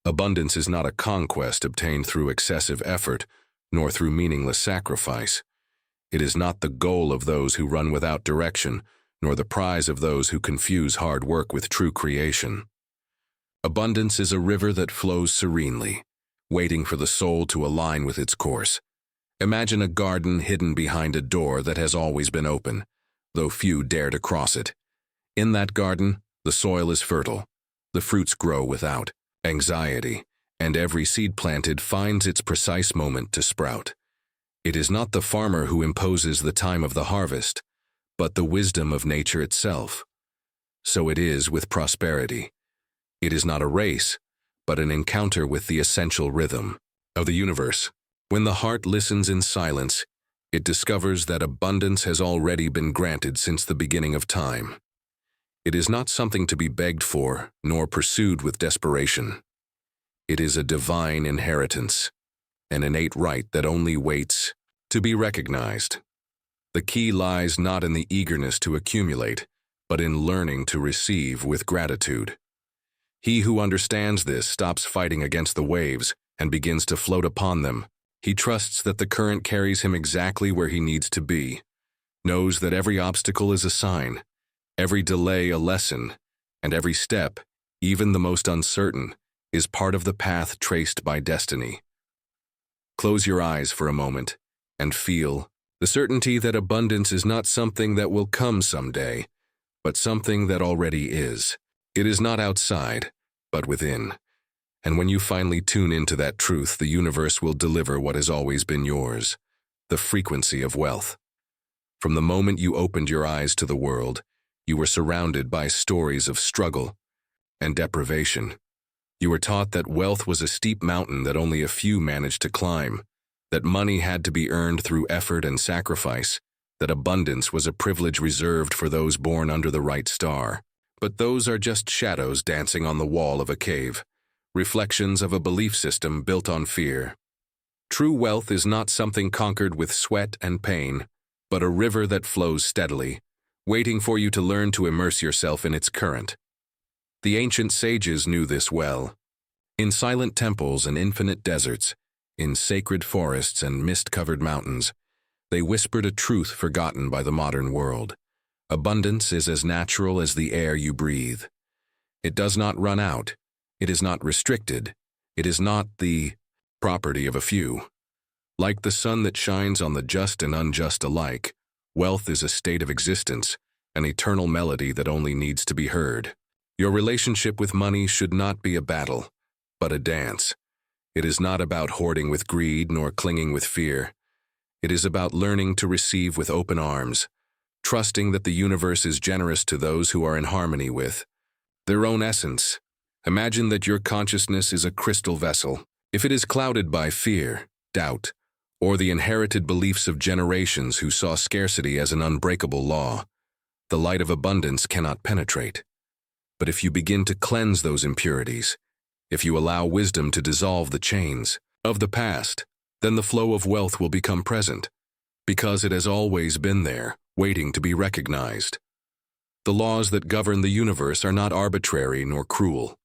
Abundance is not a conquest obtained through excessive effort, nor through meaningless sacrifice. It is not the goal of those who run without direction, nor the prize of those who confuse hard work with true creation. Abundance is a river that flows serenely, waiting for the soul to align with its course. Imagine a garden hidden behind a door that has always been open, though few dare to cross it. In that garden, the soil is fertile, the fruits grow without anxiety, and every seed planted finds its precise moment to sprout. It is not the farmer who imposes the time of the harvest, but the wisdom of nature itself. So it is with prosperity. It is not a race, but an encounter with the essential rhythm of the universe. When the heart listens in silence, it discovers that abundance has already been granted since the beginning of time. It is not something to be begged for, nor pursued with desperation. It is a divine inheritance, an innate right that only waits to be recognized. The key lies not in the eagerness to accumulate, but in learning to receive with gratitude. He who understands this stops fighting against the waves and begins to float upon them. He trusts that the current carries him exactly where he needs to be, knows that every obstacle is a sign, every delay a lesson, and every step, even the most uncertain, is part of the path traced by destiny. Close your eyes for a moment and feel the certainty that abundance is not something that will come someday, but something that already is. It is not outside, but within. And when you finally tune into that truth, the universe will deliver what has always been yours, the frequency of wealth. From the moment you opened your eyes to the world, you were surrounded by stories of struggle and deprivation. You were taught that wealth was a steep mountain that only a few managed to climb, that money had to be earned through effort and sacrifice, that abundance was a privilege reserved for those born under the right star. But those are just shadows dancing on the wall of a cave, reflections of a belief system built on fear. True wealth is not something conquered with sweat and pain, but a river that flows steadily, waiting for you to learn to immerse yourself in its current. The ancient sages knew this well. In silent temples and infinite deserts, in sacred forests and mist-covered mountains, they whispered a truth forgotten by the modern world. Abundance is as natural as the air you breathe. It does not run out. It is not restricted. It is not the property of a few. Like the sun that shines on the just and unjust alike, wealth is a state of existence, an eternal melody that only needs to be heard. Your relationship with money should not be a battle, but a dance. It is not about hoarding with greed nor clinging with fear. It is about learning to receive with open arms, trusting that the universe is generous to those who are in harmony with their own essence. Imagine that your consciousness is a crystal vessel. If it is clouded by fear, doubt, or the inherited beliefs of generations who saw scarcity as an unbreakable law, the light of abundance cannot penetrate. But if you begin to cleanse those impurities, if you allow wisdom to dissolve the chains of the past, then the flow of wealth will become present, because it has always been there, waiting to be recognized. The laws that govern the universe are not arbitrary nor cruel.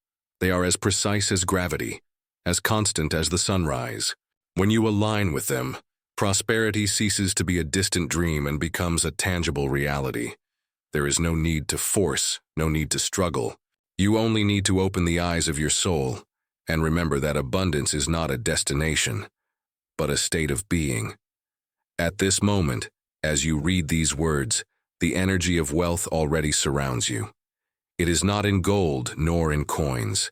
They are as precise as gravity, as constant as the sunrise. When you align with them, prosperity ceases to be a distant dream and becomes a tangible reality. There is no need to force, no need to struggle. You only need to open the eyes of your soul and remember that abundance is not a destination, but a state of being. At this moment, as you read these words, the energy of wealth already surrounds you. It is not in gold nor in coins.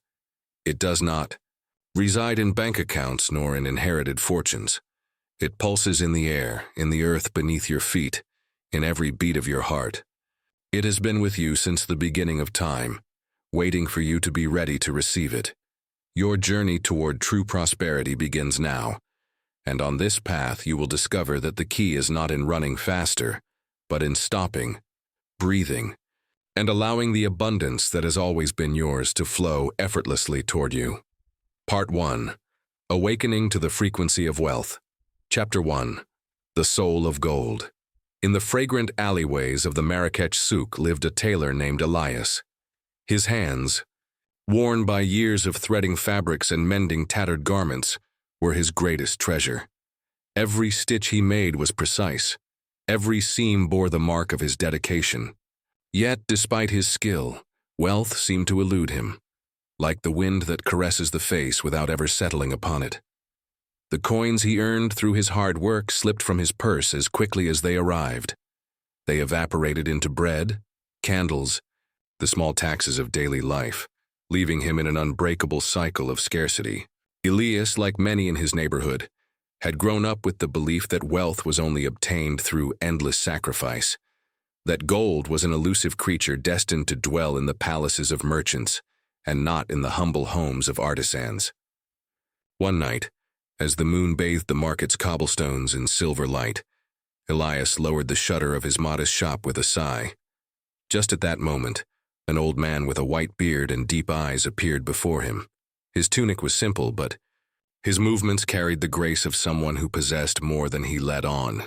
It does not reside in bank accounts nor in inherited fortunes. It pulses in the air, in the earth beneath your feet, in every beat of your heart. It has been with you since the beginning of time, waiting for you to be ready to receive it. Your journey toward true prosperity begins now, and on this path you will discover that the key is not in running faster, but in stopping, breathing, and allowing the abundance that has always been yours to flow effortlessly toward you. Part 1. Awakening to the Frequency of Wealth. Chapter 1. The Soul of Gold. In the fragrant alleyways of the Marrakech souk lived a tailor named Elias. His hands worn by years of threading fabrics and mending tattered garments, were his greatest treasure. Every stitch he made was precise. Every seam bore the mark of his dedication. Yet, despite his skill, wealth seemed to elude him, like the wind that caresses the face without ever settling upon it. The coins he earned through his hard work slipped from his purse as quickly as they arrived. They evaporated into bread, candles, the small taxes of daily life, leaving him in an unbreakable cycle of scarcity. Elias, like many in his neighborhood, had grown up with the belief that wealth was only obtained through endless sacrifice, that gold was an elusive creature destined to dwell in the palaces of merchants and not in the humble homes of artisans. One night, as the moon bathed the market's cobblestones in silver light, Elias lowered the shutter of his modest shop with a sigh. Just at that moment, an old man with a white beard and deep eyes appeared before him. His tunic was simple, but his movements carried the grace of someone who possessed more than he let on.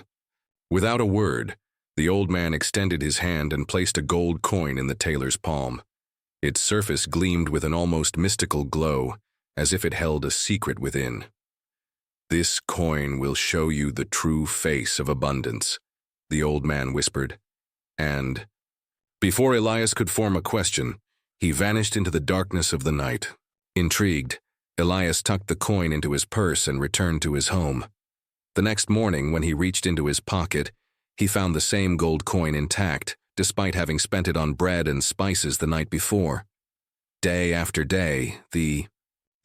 Without a word, the old man extended his hand and placed a gold coin in the tailor's palm. Its surface gleamed with an almost mystical glow, as if it held a secret within. "This coin will show you the true face of abundance," the old man whispered. And, before Elias could form a question, he vanished into the darkness of the night. Intrigued, Elias tucked the coin into his purse and returned to his home. The next morning, when he reached into his pocket, he found the same gold coin intact, despite having spent it on bread and spices the night before. Day after day, the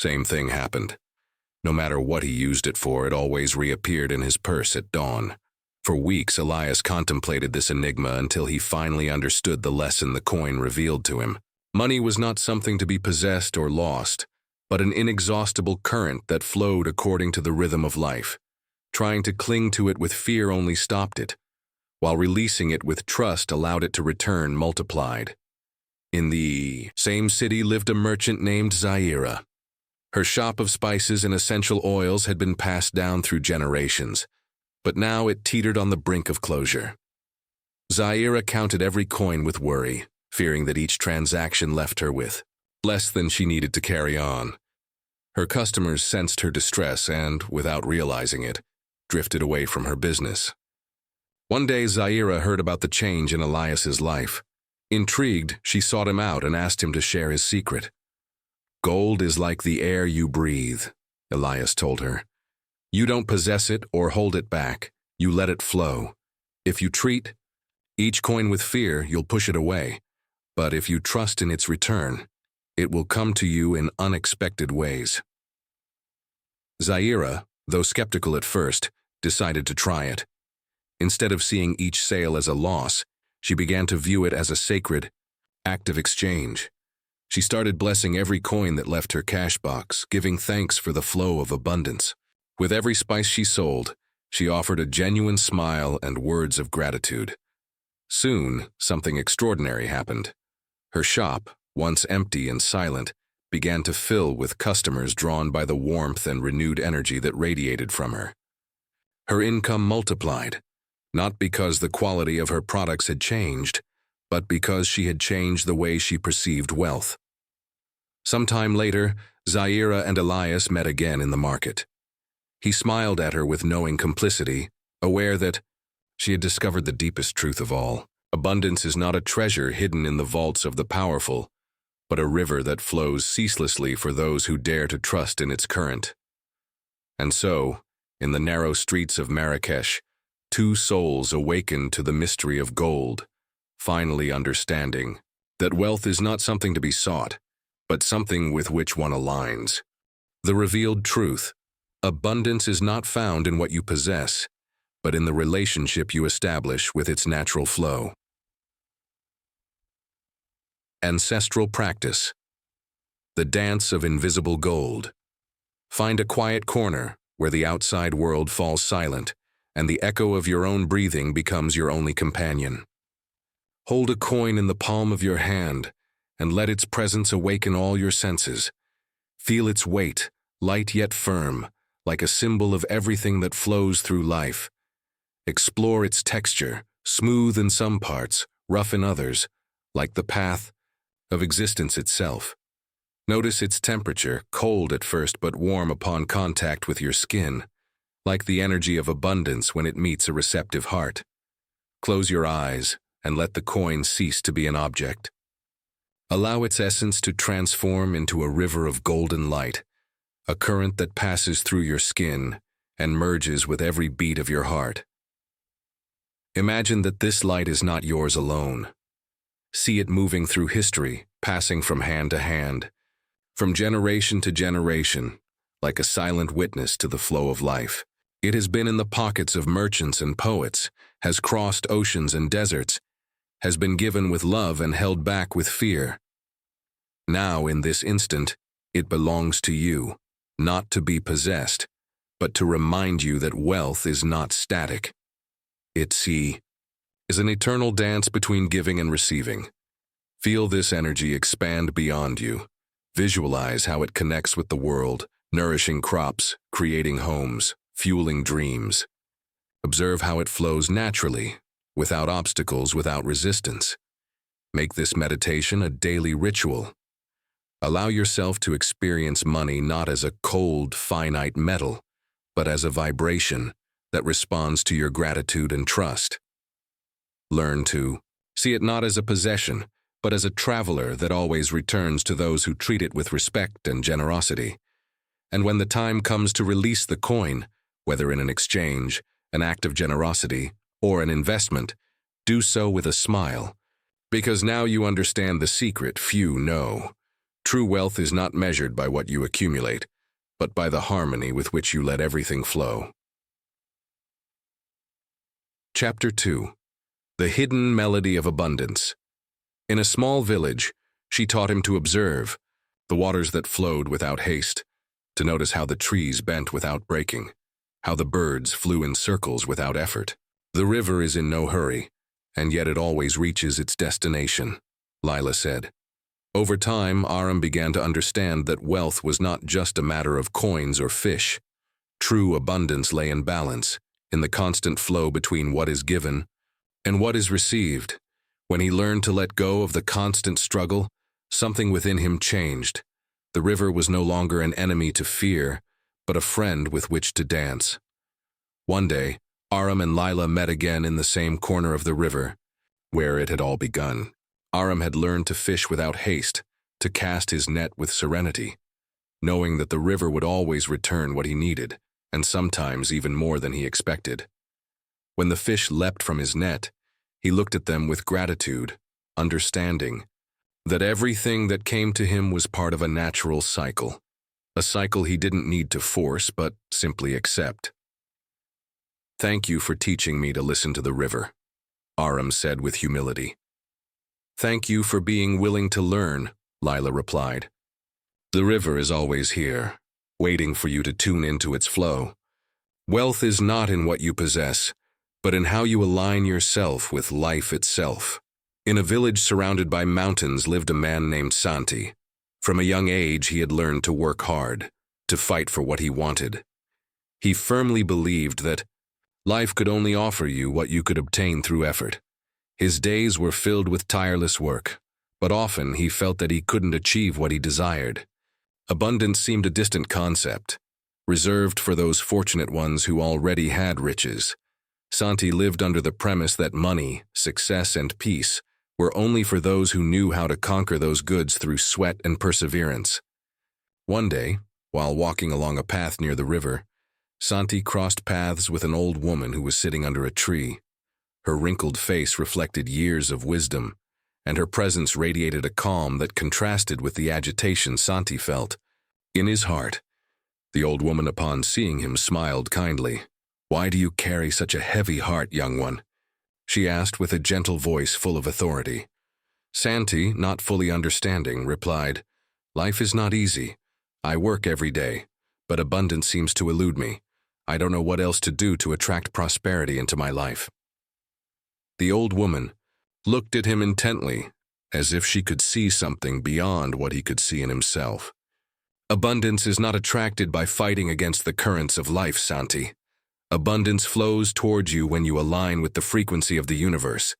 same thing happened. No matter what he used it for, it always reappeared in his purse at dawn. For weeks, Elias contemplated this enigma until he finally understood the lesson the coin revealed to him. Money was not something to be possessed or lost, but an inexhaustible current that flowed according to the rhythm of life. Trying to cling to it with fear only stopped it, while releasing it with trust allowed it to return multiplied. In the same city lived a merchant named Zaira. Her shop of spices and essential oils had been passed down through generations, but now it teetered on the brink of closure. Zaira counted every coin with worry, fearing that each transaction left her with less than she needed to carry on. Her customers sensed her distress and, without realizing it, drifted away from her business. One day, Zaira heard about the change in Elias's life. Intrigued, she sought him out and asked him to share his secret. "Gold is like the air you breathe," Elias told her. "You don't possess it or hold it back. You let it flow. If you treat each coin with fear, you'll push it away. But if you trust in its return, it will come to you in unexpected ways." Zaira, though skeptical at first, decided to try it. Instead of seeing each sale as a loss, she began to view it as a sacred act of exchange. She started blessing every coin that left her cash box, giving thanks for the flow of abundance. With every spice she sold, she offered a genuine smile and words of gratitude. Soon, something extraordinary happened. Her shop, once empty and silent, began to fill with customers drawn by the warmth and renewed energy that radiated from her. Her income multiplied, not because the quality of her products had changed, but because she had changed the way she perceived wealth. Sometime later, Zaira and Elias met again in the market. He smiled at her with knowing complicity, aware that she had discovered the deepest truth of all. Abundance is not a treasure hidden in the vaults of the powerful, but a river that flows ceaselessly for those who dare to trust in its current. And so, in the narrow streets of Marrakesh, two souls awakened to the mystery of gold, finally understanding that wealth is not something to be sought, but something with which one aligns. The revealed truth: abundance is not found in what you possess, but in the relationship you establish with its natural flow. Ancestral practice. The dance of invisible gold. Find a quiet corner where the outside world falls silent, and the echo of your own breathing becomes your only companion. Hold a coin in the palm of your hand, and let its presence awaken all your senses. Feel its weight, light yet firm, like a symbol of everything that flows through life. Explore its texture, smooth in some parts, rough in others, like the path of existence itself. Notice its temperature, cold at first but warm upon contact with your skin, like the energy of abundance when it meets a receptive heart. Close your eyes and let the coin cease to be an object. Allow its essence to transform into a river of golden light, a current that passes through your skin and merges with every beat of your heart. Imagine that this light is not yours alone. See it moving through history, passing from hand to hand, from generation to generation, like a silent witness to the flow of life. It has been in the pockets of merchants and poets, has crossed oceans and deserts, has been given with love and held back with fear. Now, in this instant, it belongs to you, not to be possessed, but to remind you that wealth is not static. It is an eternal dance between giving and receiving. Feel this energy expand beyond you. Visualize how it connects with the world, nourishing crops, creating homes, fueling dreams. Observe how it flows naturally, without obstacles, without resistance. Make this meditation a daily ritual. Allow yourself to experience money not as a cold, finite metal, but as a vibration that responds to your gratitude and trust. Learn to see it not as a possession, but as a traveler that always returns to those who treat it with respect and generosity. And when the time comes to release the coin, whether in an exchange, an act of generosity, or an investment, do so with a smile, because now you understand the secret few know. True wealth is not measured by what you accumulate, but by the harmony with which you let everything flow. Chapter 2. The Hidden Melody of Abundance. In a small village, she taught him to observe the waters that flowed without haste, to notice how the trees bent without breaking, how the birds flew in circles without effort. The river is in no hurry, and yet it always reaches its destination, Lila said. Over time, Aram began to understand that wealth was not just a matter of coins or fish. True abundance lay in balance, in the constant flow between what is given and what is received. When he learned to let go of the constant struggle, something within him changed. The river was no longer an enemy to fear, but a friend with which to dance. One day, Aram and Lila met again in the same corner of the river, where it had all begun. Aram had learned to fish without haste, to cast his net with serenity, knowing that the river would always return what he needed, and sometimes even more than he expected. When the fish leapt from his net, he looked at them with gratitude, understanding that everything that came to him was part of a natural cycle, a cycle he didn't need to force but simply accept. "Thank you for teaching me to listen to the river," Aram said with humility. "Thank you for being willing to learn," Lila replied. "The river is always here, waiting for you to tune into its flow. Wealth is not in what you possess, but in how you align yourself with life itself." In a village surrounded by mountains lived a man named Santi. From a young age, he had learned to work hard, to fight for what he wanted. He firmly believed that life could only offer you what you could obtain through effort. His days were filled with tireless work, but often he felt that he couldn't achieve what he desired. Abundance seemed a distant concept, reserved for those fortunate ones who already had riches. Santi lived under the premise that money, success, and peace were only for those who knew how to conquer those goods through sweat and perseverance. One day, while walking along a path near the river, Santi crossed paths with an old woman who was sitting under a tree. Her wrinkled face reflected years of wisdom, and her presence radiated a calm that contrasted with the agitation Santi felt. In his heart, the old woman, upon seeing him, smiled kindly. "Why do you carry such a heavy heart, young one?" she asked with a gentle voice full of authority. Santi, not fully understanding, replied, "Life is not easy. I work every day, but abundance seems to elude me. I don't know what else to do to attract prosperity into my life." The old woman looked at him intently, as if she could see something beyond what he could see in himself. "Abundance is not attracted by fighting against the currents of life, Santi. Abundance flows towards you when you align with the frequency of the universe,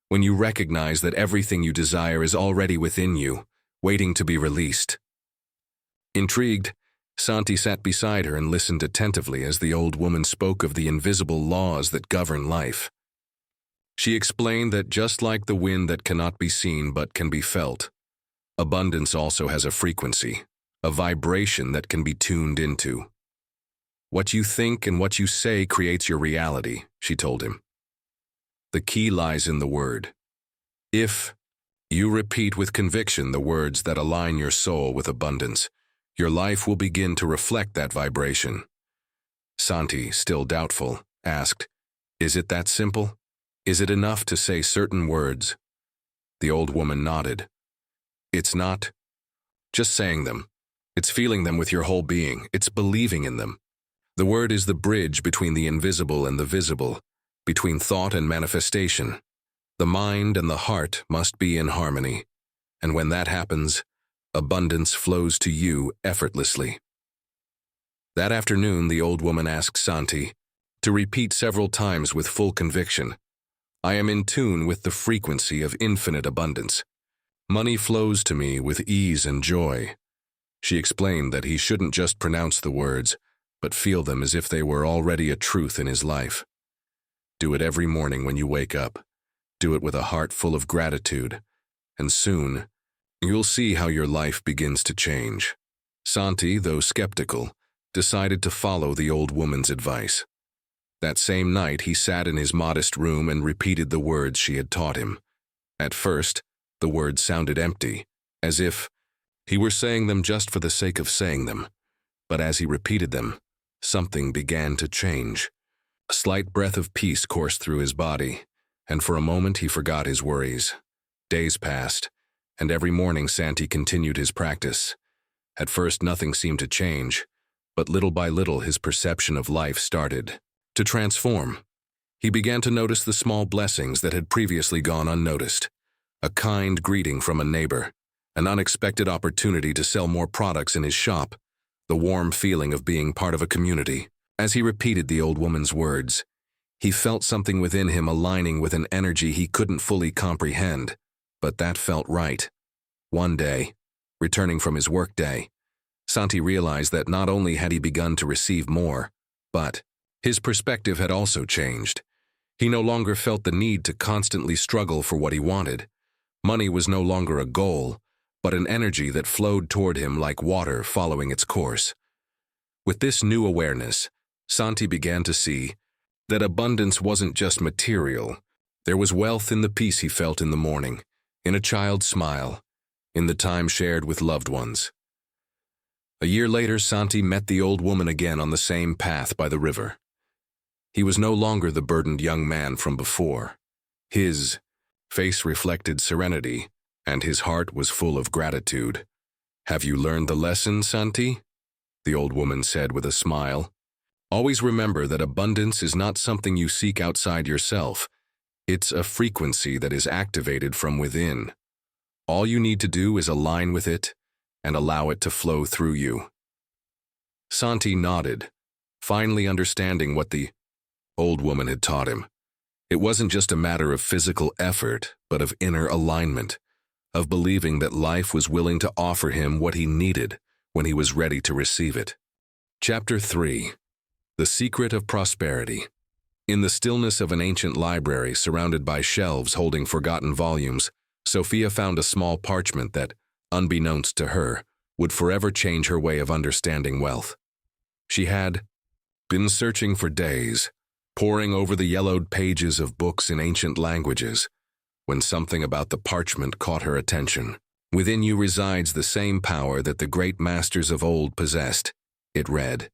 when you recognize that everything you desire is already within you, waiting to be released. Intrigued, Santi sat beside her and listened attentively as the old woman spoke of the invisible laws that govern life. She explained that just like the wind that cannot be seen but can be felt, abundance also has a frequency, a vibration that can be tuned into. What you think and what you say creates your reality, she told him. The key lies in the word. If you repeat with conviction the words that align your soul with abundance, your life will begin to reflect that vibration. Santi, still doubtful, asked, "Is it that simple? Is it enough to say certain words?" The old woman nodded. "It's not just saying them. It's feeling them with your whole being. It's believing in them. The word is the bridge between the invisible and the visible, between thought and manifestation. The mind and the heart must be in harmony, and when that happens, abundance flows to you effortlessly." That afternoon, the old woman asked Santi to repeat several times with full conviction, "I am in tune with the frequency of infinite abundance. Money flows to me with ease and joy." She explained that he shouldn't just pronounce the words, but feel them as if they were already a truth in his life. Do it every morning when you wake up. Do it with a heart full of gratitude, and soon, you'll see how your life begins to change. Santi, though skeptical, decided to follow the old woman's advice. That same night, he sat in his modest room and repeated the words she had taught him. At first, the words sounded empty, as if he were saying them just for the sake of saying them. But as he repeated them, something began to change. A slight breath of peace coursed through his body, and for a moment he forgot his worries. Days passed, and every morning Santi continued his practice. At first nothing seemed to change, but little by little his perception of life started to transform. He began to notice the small blessings that had previously gone unnoticed. A kind greeting from a neighbor, an unexpected opportunity to sell more products in his shop, the warm feeling of being part of a community. As he repeated the old woman's words, he felt something within him aligning with an energy he couldn't fully comprehend, but that felt right. One day, returning from his workday, Santi realized that not only had he begun to receive more, but his perspective had also changed. He no longer felt the need to constantly struggle for what he wanted. Money was no longer a goal, but an energy that flowed toward him like water following its course. With this new awareness, Santi began to see that abundance wasn't just material. There was wealth in the peace he felt in the morning, in a child's smile, in the time shared with loved ones. A year later, Santi met the old woman again on the same path by the river. He was no longer the burdened young man from before. His face reflected serenity, and his heart was full of gratitude. "Have you learned the lesson, Santi?" the old woman said with a smile. "Always remember that abundance is not something you seek outside yourself. It's a frequency that is activated from within. All you need to do is align with it and allow it to flow through you." Santi nodded, finally understanding what the old woman had taught him. It wasn't just a matter of physical effort, but of inner alignment, of believing that life was willing to offer him what he needed when he was ready to receive it. Chapter 3. The Secret of Prosperity. In the stillness of an ancient library surrounded by shelves holding forgotten volumes, Sophia found a small parchment that, unbeknownst to her, would forever change her way of understanding wealth. She had been searching for days, poring over the yellowed pages of books in ancient languages, when something about the parchment caught her attention. "Within you resides the same power that the great masters of old possessed," it read,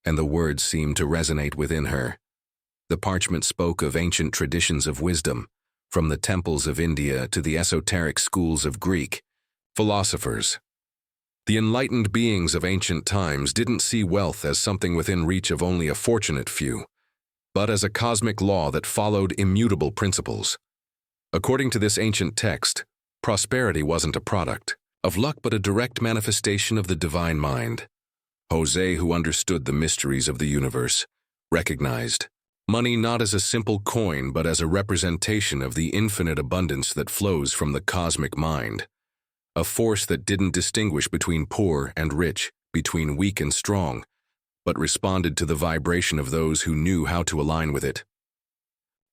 and the words seemed to resonate within her. The parchment spoke of ancient traditions of wisdom, from the temples of India to the esoteric schools of Greek philosophers. The enlightened beings of ancient times didn't see wealth as something within reach of only a fortunate few, but as a cosmic law that followed immutable principles. According to this ancient text, prosperity wasn't a product of luck but a direct manifestation of the divine mind. Jose, who understood the mysteries of the universe, recognized money not as a simple coin but as a representation of the infinite abundance that flows from the cosmic mind. a force that didn't distinguish between poor and rich, between weak and strong, but responded to the vibration of those who knew how to align with it.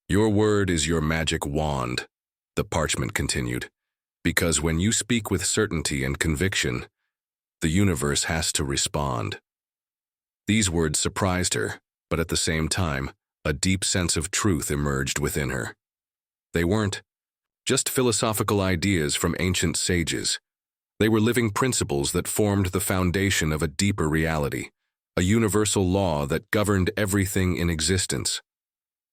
Your word is your magic wand, the parchment continued, because when you speak with certainty and conviction, the universe has to respond. These words surprised her, but at the same time, a deep sense of truth emerged within her. They weren't just philosophical ideas from ancient sages. They were living principles that formed the foundation of a deeper reality, a universal law that governed everything in existence.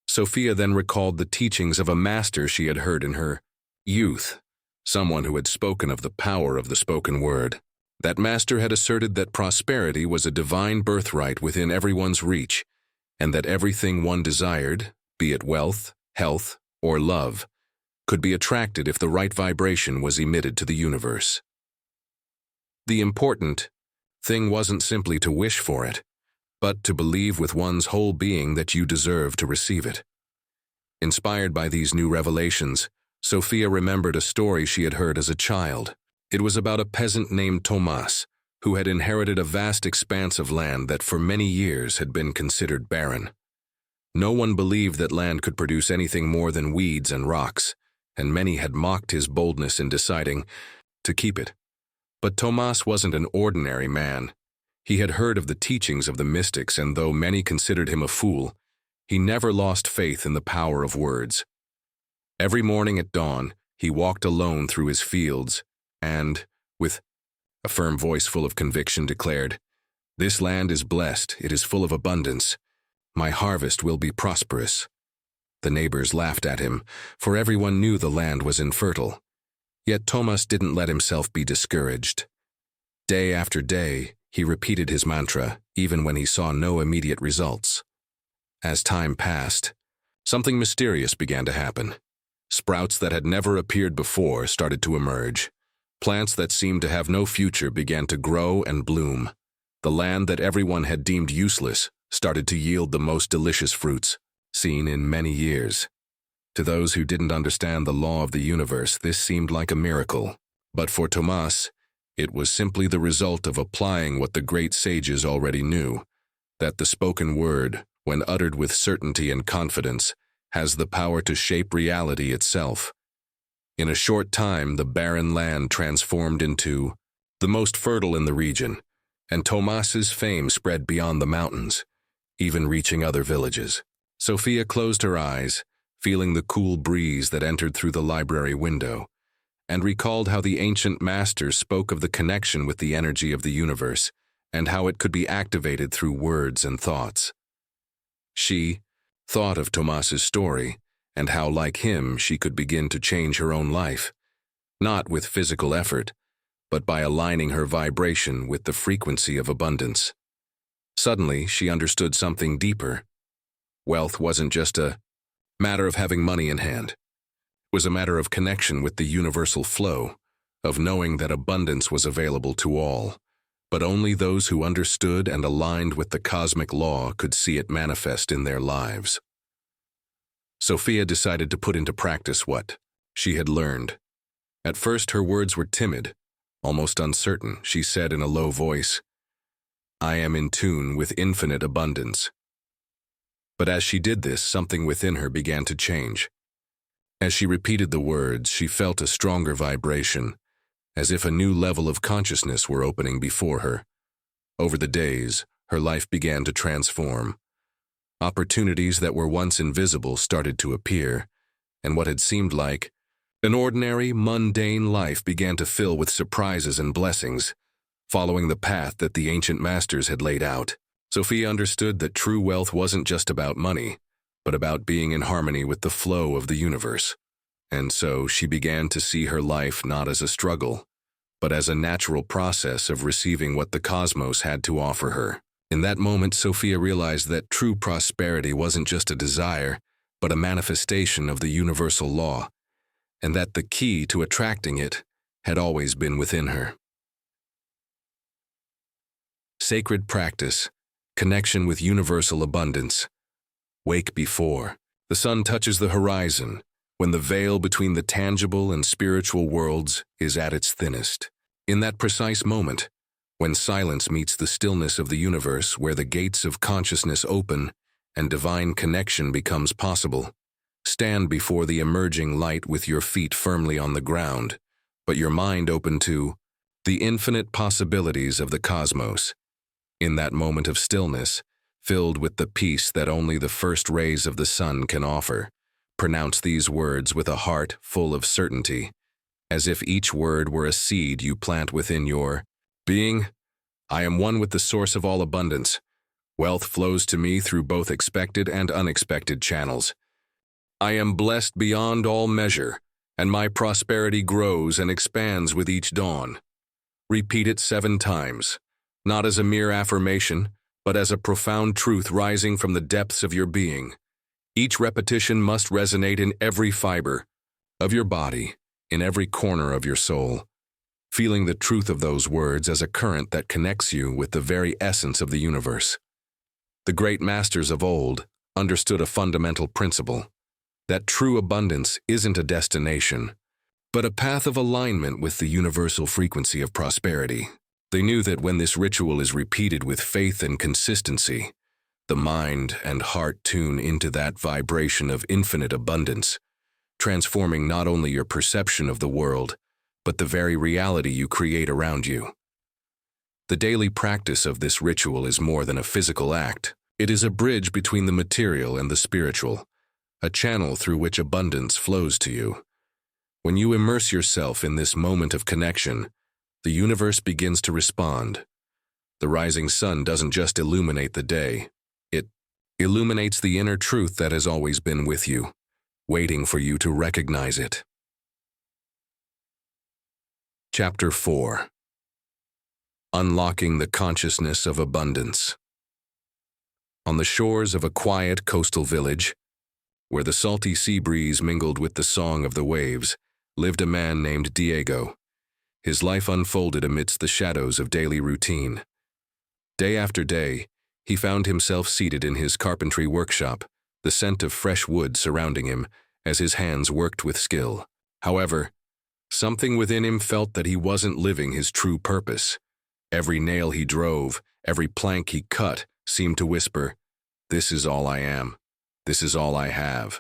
Sophia then recalled the teachings of a master she had heard in her youth, someone who had spoken of the power of the spoken word. That master had asserted that prosperity was a divine birthright within everyone's reach, and that everything one desired, be it wealth, health, or love, could be attracted if the right vibration was emitted to the universe. The important thing wasn't simply to wish for it, but to believe with one's whole being that you deserve to receive it. Inspired by these new revelations, Sophia remembered a story she had heard as a child. It was about a peasant named Thomas, who had inherited a vast expanse of land that for many years had been considered barren. No one believed that land could produce anything more than weeds and rocks, and many had mocked his boldness in deciding to keep it. But Thomas wasn't an ordinary man. He had heard of the teachings of the mystics, and though many considered him a fool, he never lost faith in the power of words. Every morning at dawn, he walked alone through his fields and, with a firm voice full of conviction, declared, "This land is blessed, it is full of abundance. My harvest will be prosperous." The neighbors laughed at him, for everyone knew the land was infertile. Yet Thomas didn't let himself be discouraged. Day after day, he repeated his mantra, even when he saw no immediate results. As time passed, something mysterious began to happen. Sprouts that had never appeared before started to emerge. Plants that seemed to have no future began to grow and bloom. The land that everyone had deemed useless started to yield the most delicious fruits, seen in many years. To those who didn't understand the law of the universe, this seemed like a miracle. But for Thomas, it was simply the result of applying what the great sages already knew, that the spoken word, when uttered with certainty and confidence, has the power to shape reality itself. In a short time, the barren land transformed into the most fertile in the region, and Thomas's fame spread beyond the mountains, even reaching other villages. Sophia closed her eyes, feeling the cool breeze that entered through the library window, and recalled how the ancient masters spoke of the connection with the energy of the universe and how it could be activated through words and thoughts. She thought of Thomas's story and how, like him, she could begin to change her own life, not with physical effort, but by aligning her vibration with the frequency of abundance. Suddenly, she understood something deeper. Wealth wasn't just a matter of having money in hand. It was a matter of connection with the universal flow, of knowing that abundance was available to all, but only those who understood and aligned with the cosmic law could see it manifest in their lives. Sophia decided to put into practice what she had learned. At first, her words were timid, almost uncertain. She said in a low voice, "I am in tune with infinite abundance." But as she did this, something within her began to change. As she repeated the words, she felt a stronger vibration, as if a new level of consciousness were opening before her. Over the days, her life began to transform. Opportunities that were once invisible started to appear, and what had seemed like an ordinary, mundane life began to fill with surprises and blessings, following the path that the ancient masters had laid out. Sophia understood that true wealth wasn't just about money, but about being in harmony with the flow of the universe. And so she began to see her life not as a struggle, but as a natural process of receiving what the cosmos had to offer her. In that moment, Sophia realized that true prosperity wasn't just a desire, but a manifestation of the universal law, and that the key to attracting it had always been within her. Sacred practice, connection with universal abundance. Wake before the sun touches the horizon. when the veil between the tangible and spiritual worlds is at its thinnest. In that precise moment, when silence meets the stillness of the universe, where the gates of consciousness open and divine connection becomes possible, stand before the emerging light with your feet firmly on the ground, but your mind open to the infinite possibilities of the cosmos. In that moment of stillness, filled with the peace that only the first rays of the sun can offer, pronounce these words with a heart full of certainty, as if each word were a seed you plant within your being. I am one with the source of all abundance. Wealth flows to me through both expected and unexpected channels. I am blessed beyond all measure, and my prosperity grows and expands with each dawn. Repeat it 7 times, not as a mere affirmation, but as a profound truth rising from the depths of your being. Each repetition must resonate in every fiber of your body, in every corner of your soul, feeling the truth of those words as a current that connects you with the very essence of the universe. The great masters of old understood a fundamental principle, that true abundance isn't a destination, but a path of alignment with the universal frequency of prosperity. They knew that when this ritual is repeated with faith and consistency, the mind and heart tune into that vibration of infinite abundance, transforming not only your perception of the world, but the very reality you create around you. The daily practice of this ritual is more than a physical act. It is a bridge between the material and the spiritual, a channel through which abundance flows to you. When you immerse yourself in this moment of connection, the universe begins to respond. The rising sun doesn't just illuminate the day, it illuminates the inner truth that has always been with you, waiting for you to recognize it. Chapter 4. Unlocking the Consciousness of Abundance. On the shores of a quiet coastal village, where the salty sea breeze mingled with the song of the waves, lived a man named Diego. His life unfolded amidst the shadows of daily routine. Day after day, he found himself seated in his carpentry workshop, the scent of fresh wood surrounding him as his hands worked with skill. However, something within him felt that he wasn't living his true purpose. Every nail he drove, every plank he cut, seemed to whisper, "This is all I am. This is all I have."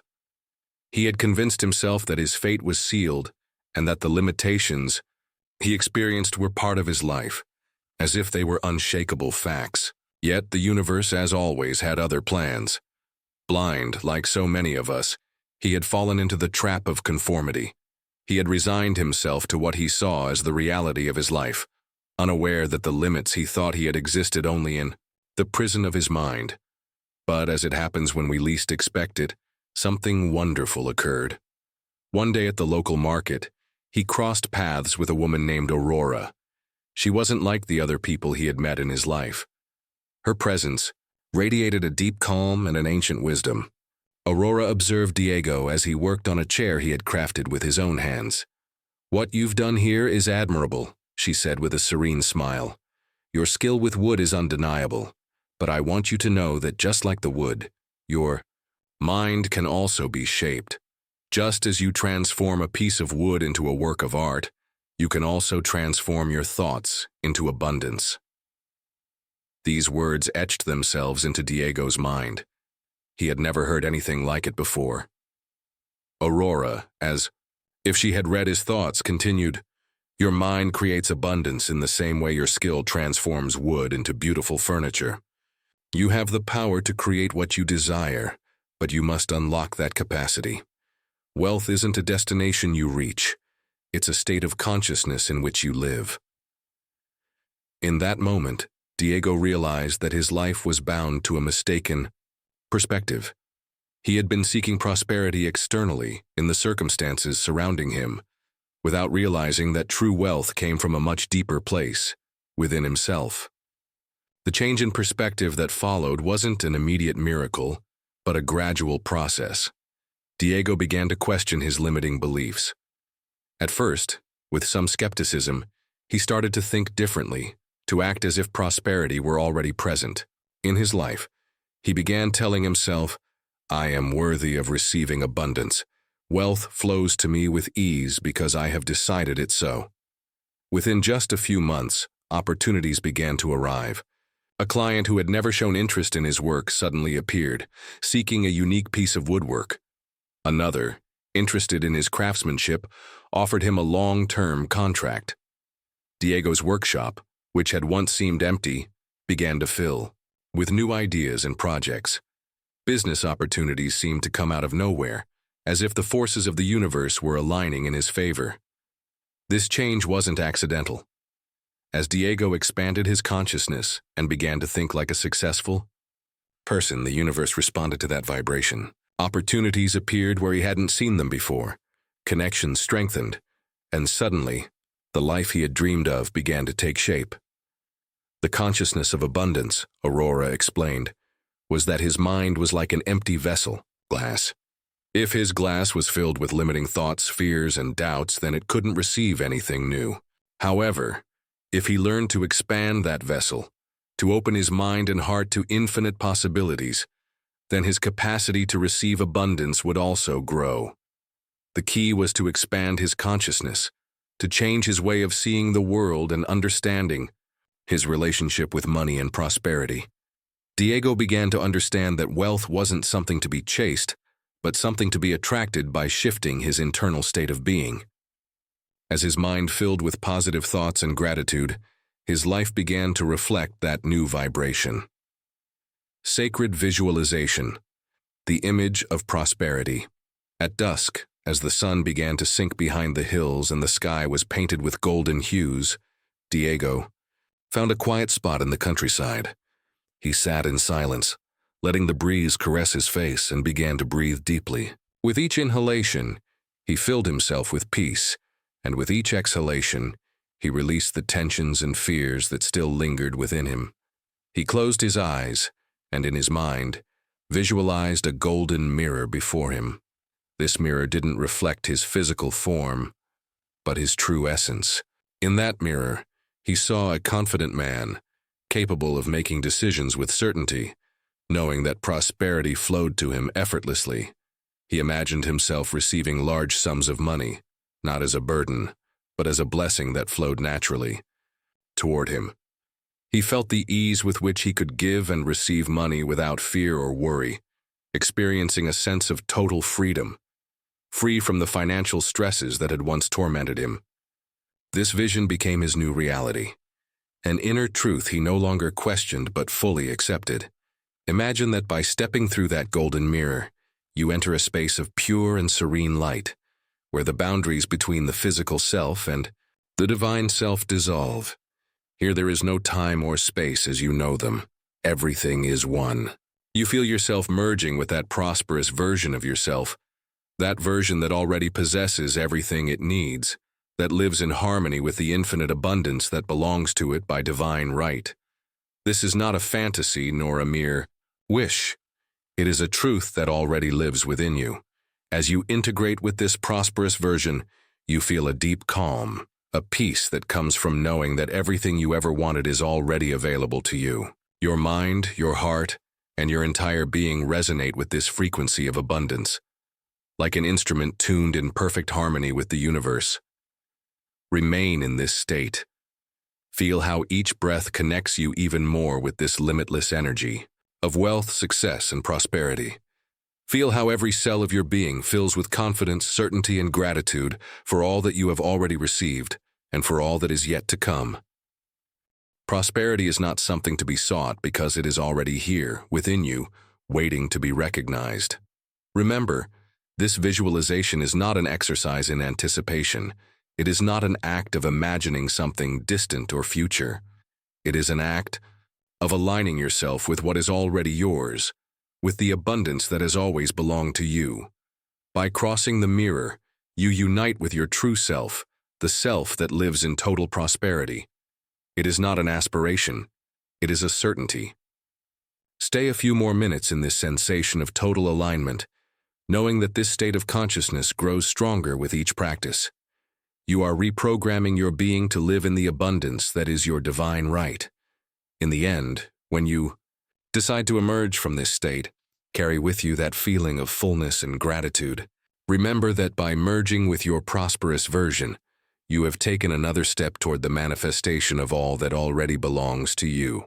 He had convinced himself that his fate was sealed and that the limitations he experienced were part of his life, as if they were unshakable facts. Yet the universe, as always, had other plans. Blind, like so many of us, he had fallen into the trap of conformity. He had resigned himself to what he saw as the reality of his life, unaware that the limits he thought he had existed only in the prison of his mind. But as it happens when we least expect it, something wonderful occurred. One day at the local market, he crossed paths with a woman named Aurora. She wasn't like the other people he had met in his life. Her presence radiated a deep calm and an ancient wisdom. Aurora observed Diego as he worked on a chair he had crafted with his own hands. "What you've done here is admirable," she said with a serene smile. "Your skill with wood is undeniable, but I want you to know that just like the wood, your mind can also be shaped. Just as you transform a piece of wood into a work of art, you can also transform your thoughts into abundance." These words etched themselves into Diego's mind. He had never heard anything like it before. Aurora, as if she had read his thoughts, continued, "Your mind creates abundance in the same way your skill transforms wood into beautiful furniture. You have the power to create what you desire, but you must unlock that capacity. Wealth isn't a destination you reach. It's a state of consciousness in which you live." In that moment, Diego realized that his life was bound to a mistaken perspective. He had been seeking prosperity externally in the circumstances surrounding him, without realizing that true wealth came from a much deeper place, within himself. The change in perspective that followed wasn't an immediate miracle, but a gradual process. Diego began to question his limiting beliefs. At first, with some skepticism, he started to think differently, to act as if prosperity were already present. In his life, he began telling himself, "I am worthy of receiving abundance," Wealth flows to me with ease because I have decided it so. Within just a few months, opportunities began to arrive. A client who had never shown interest in his work suddenly appeared, seeking a unique piece of woodwork. Another, interested in his craftsmanship, offered him a long-term contract. Diego's workshop, which had once seemed empty, began to fill with new ideas and projects. Business opportunities seemed to come out of nowhere, as if the forces of the universe were aligning in his favor. This change wasn't accidental. As Diego expanded his consciousness and began to think like a successful person, the universe responded to that vibration. Opportunities appeared where he hadn't seen them before. Connections strengthened, and suddenly, the life he had dreamed of began to take shape. The consciousness of abundance, Aurora explained, was that his mind was like an empty vessel, glass. If his glass was filled with limiting thoughts, fears, and doubts, then it couldn't receive anything new. However, if he learned to expand that vessel, to open his mind and heart to infinite possibilities, then his capacity to receive abundance would also grow. The key was to expand his consciousness, to change his way of seeing the world and understanding his relationship with money and prosperity. Diego began to understand that wealth wasn't something to be chased, but something to be attracted by shifting his internal state of being. As his mind filled with positive thoughts and gratitude, his life began to reflect that new vibration. Sacred visualization, the image of prosperity. At dusk, as the sun began to sink behind the hills and the sky was painted with golden hues, Diego found a quiet spot in the countryside. He sat in silence, letting the breeze caress his face, and began to breathe deeply. With each inhalation, he filled himself with peace, and with each exhalation, he released the tensions and fears that still lingered within him. He closed his eyes, and in his mind, visualized a golden mirror before him. This mirror didn't reflect his physical form, but his true essence. In that mirror, he saw a confident man, capable of making decisions with certainty, knowing that prosperity flowed to him effortlessly. He imagined himself receiving large sums of money, not as a burden, but as a blessing that flowed naturally toward him. He felt the ease with which he could give and receive money without fear or worry, experiencing a sense of total freedom, free from the financial stresses that had once tormented him. This vision became his new reality, an inner truth he no longer questioned but fully accepted. Imagine that by stepping through that golden mirror, you enter a space of pure and serene light, where the boundaries between the physical self and the divine self dissolve. Here there is no time or space as you know them. Everything is one. You feel yourself merging with that prosperous version of yourself, that version that already possesses everything it needs, that lives in harmony with the infinite abundance that belongs to it by divine right. This is not a fantasy nor a mere wish. It is a truth that already lives within you. As you integrate with this prosperous version, you feel a deep calm, a peace that comes from knowing that everything you ever wanted is already available to you. Your mind, your heart, and your entire being resonate with this frequency of abundance, like an instrument tuned in perfect harmony with the universe. Remain in this state. Feel how each breath connects you even more with this limitless energy of wealth, success, and prosperity. Feel how every cell of your being fills with confidence, certainty, and gratitude for all that you have already received and for all that is yet to come. Prosperity is not something to be sought because it is already here, within you, waiting to be recognized. Remember, this visualization is not an exercise in anticipation. It is not an act of imagining something distant or future. It is an act of aligning yourself with what is already yours, with the abundance that has always belonged to you. By crossing the mirror, you unite with your true self, the self that lives in total prosperity. It is not an aspiration, it is a certainty. Stay a few more minutes in this sensation of total alignment, knowing that this state of consciousness grows stronger with each practice. You are reprogramming your being to live in the abundance that is your divine right. In the end, when you decide to emerge from this state, carry with you that feeling of fullness and gratitude. Remember that by merging with your prosperous version, you have taken another step toward the manifestation of all that already belongs to you.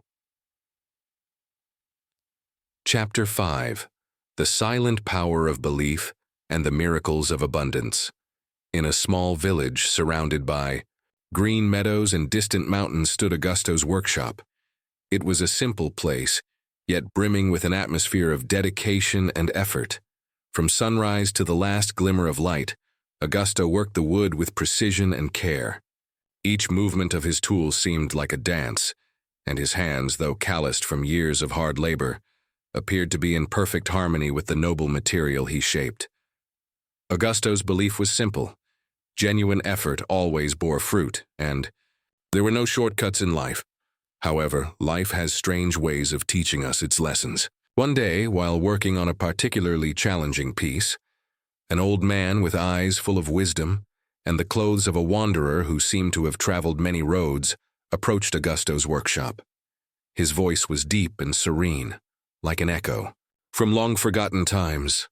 Chapter 5. The Silent Power of Belief and the Miracles of Abundance. In a small village surrounded by green meadows and distant mountains stood Augusto's workshop. It was a simple place, yet brimming with an atmosphere of dedication and effort. From sunrise to the last glimmer of light, Augusto worked the wood with precision and care. Each movement of his tools seemed like a dance, and his hands, though calloused from years of hard labor, appeared to be in perfect harmony with the noble material he shaped. Augusto's belief was simple. Genuine effort always bore fruit, and there were no shortcuts in life. However, life has strange ways of teaching us its lessons. One day, while working on a particularly challenging piece, an old man with eyes full of wisdom and the clothes of a wanderer who seemed to have traveled many roads approached Augusto's workshop. His voice was deep and serene, like an echo from long-forgotten times.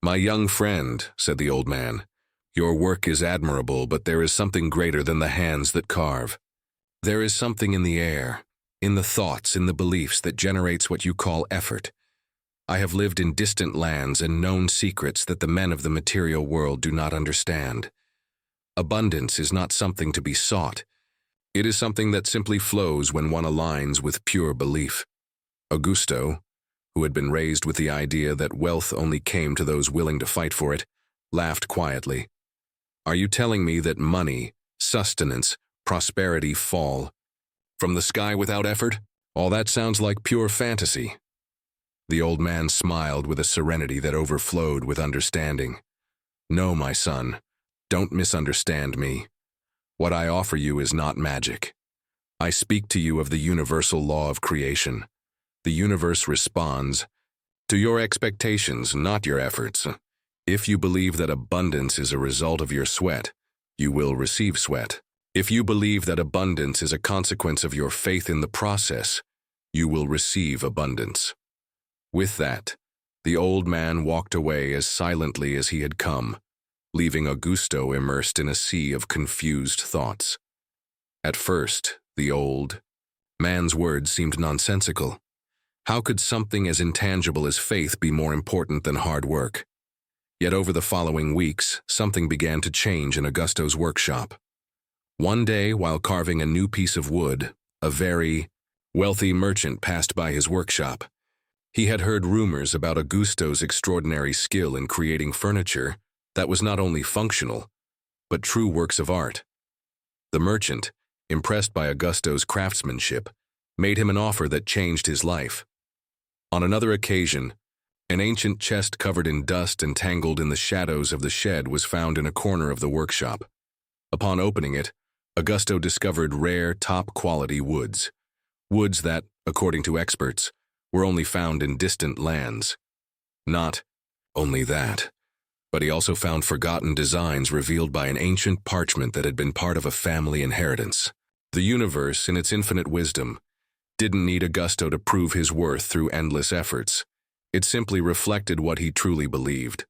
"My young friend," said the old man, "your work is admirable, but there is something greater than the hands that carve. There is something in the air, in the thoughts, in the beliefs that generates what you call effort. I have lived in distant lands and known secrets that the men of the material world do not understand. Abundance is not something to be sought. It is something that simply flows when one aligns with pure belief." Augusto, who had been raised with the idea that wealth only came to those willing to fight for it, laughed quietly. "Are you telling me that money, sustenance, prosperity fall from the sky without effort? All that sounds like pure fantasy." The old man smiled with a serenity that overflowed with understanding. "No, my son, don't misunderstand me. What I offer you is not magic. I speak to you of the universal law of creation. The universe responds to your expectations, not your efforts. If you believe that abundance is a result of your sweat, you will receive sweat. If you believe that abundance is a consequence of your faith in the process, you will receive abundance." With that, the old man walked away as silently as he had come, leaving Augusto immersed in a sea of confused thoughts. At first, the old man's words seemed nonsensical. How could something as intangible as faith be more important than hard work? Yet over the following weeks, something began to change in Augusto's workshop. One day, while carving a new piece of wood, a very wealthy merchant passed by his workshop. He had heard rumors about Augusto's extraordinary skill in creating furniture that was not only functional, but true works of art. The merchant, impressed by Augusto's craftsmanship, made him an offer that changed his life. On another occasion, an ancient chest covered in dust and tangled in the shadows of the shed was found in a corner of the workshop. Upon opening it, Augusto discovered rare, top-quality woods. Woods that, according to experts, were only found in distant lands. Not only that, but he also found forgotten designs revealed by an ancient parchment that had been part of a family inheritance. The universe, in its infinite wisdom, didn't need Augusto to prove his worth through endless efforts. It simply reflected what he truly believed.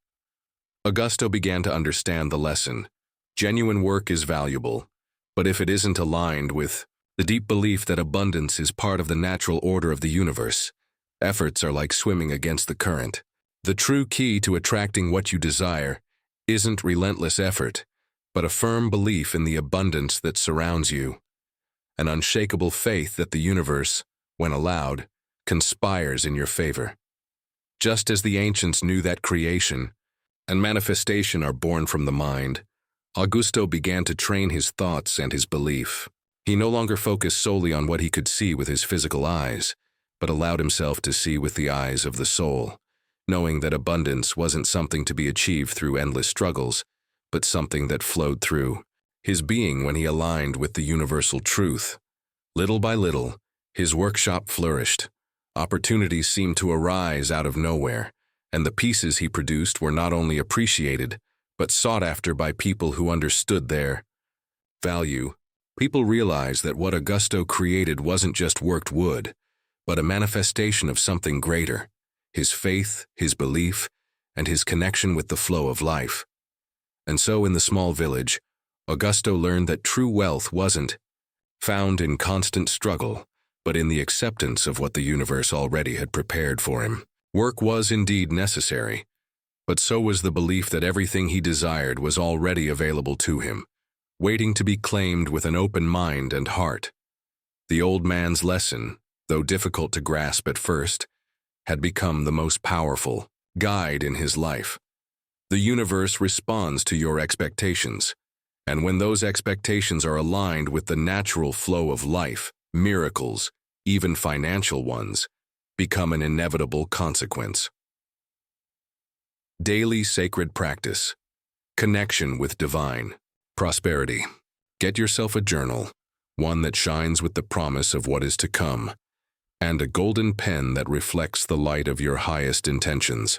Augusto began to understand the lesson. Genuine work is valuable, but if it isn't aligned with the deep belief that abundance is part of the natural order of the universe, efforts are like swimming against the current. The true key to attracting what you desire isn't relentless effort, but a firm belief in the abundance that surrounds you. An unshakable faith that the universe, when allowed, conspires in your favor. Just as the ancients knew that creation and manifestation are born from the mind, Augusto began to train his thoughts and his belief. He no longer focused solely on what he could see with his physical eyes, but allowed himself to see with the eyes of the soul, knowing that abundance wasn't something to be achieved through endless struggles, but something that flowed through his being when he aligned with the universal truth. Little by little, his workshop flourished. Opportunities seemed to arise out of nowhere, and the pieces he produced were not only appreciated, but sought after by people who understood their value. People realized that what Augusto created wasn't just worked wood, but a manifestation of something greater. His faith, his belief, and his connection with the flow of life. And so in the small village, Augusto learned that true wealth wasn't found in constant struggle, but in the acceptance of what the universe already had prepared for him. Work was indeed necessary, but so was the belief that everything he desired was already available to him, waiting to be claimed with an open mind and heart. The old man's lesson, though difficult to grasp at first, had become the most powerful guide in his life. The universe responds to your expectations, and when those expectations are aligned with the natural flow of life, miracles, even financial ones, become an inevitable consequence. Daily sacred practice. Connection with divine. Prosperity. Get yourself a journal, one that shines with the promise of what is to come, and a golden pen that reflects the light of your highest intentions.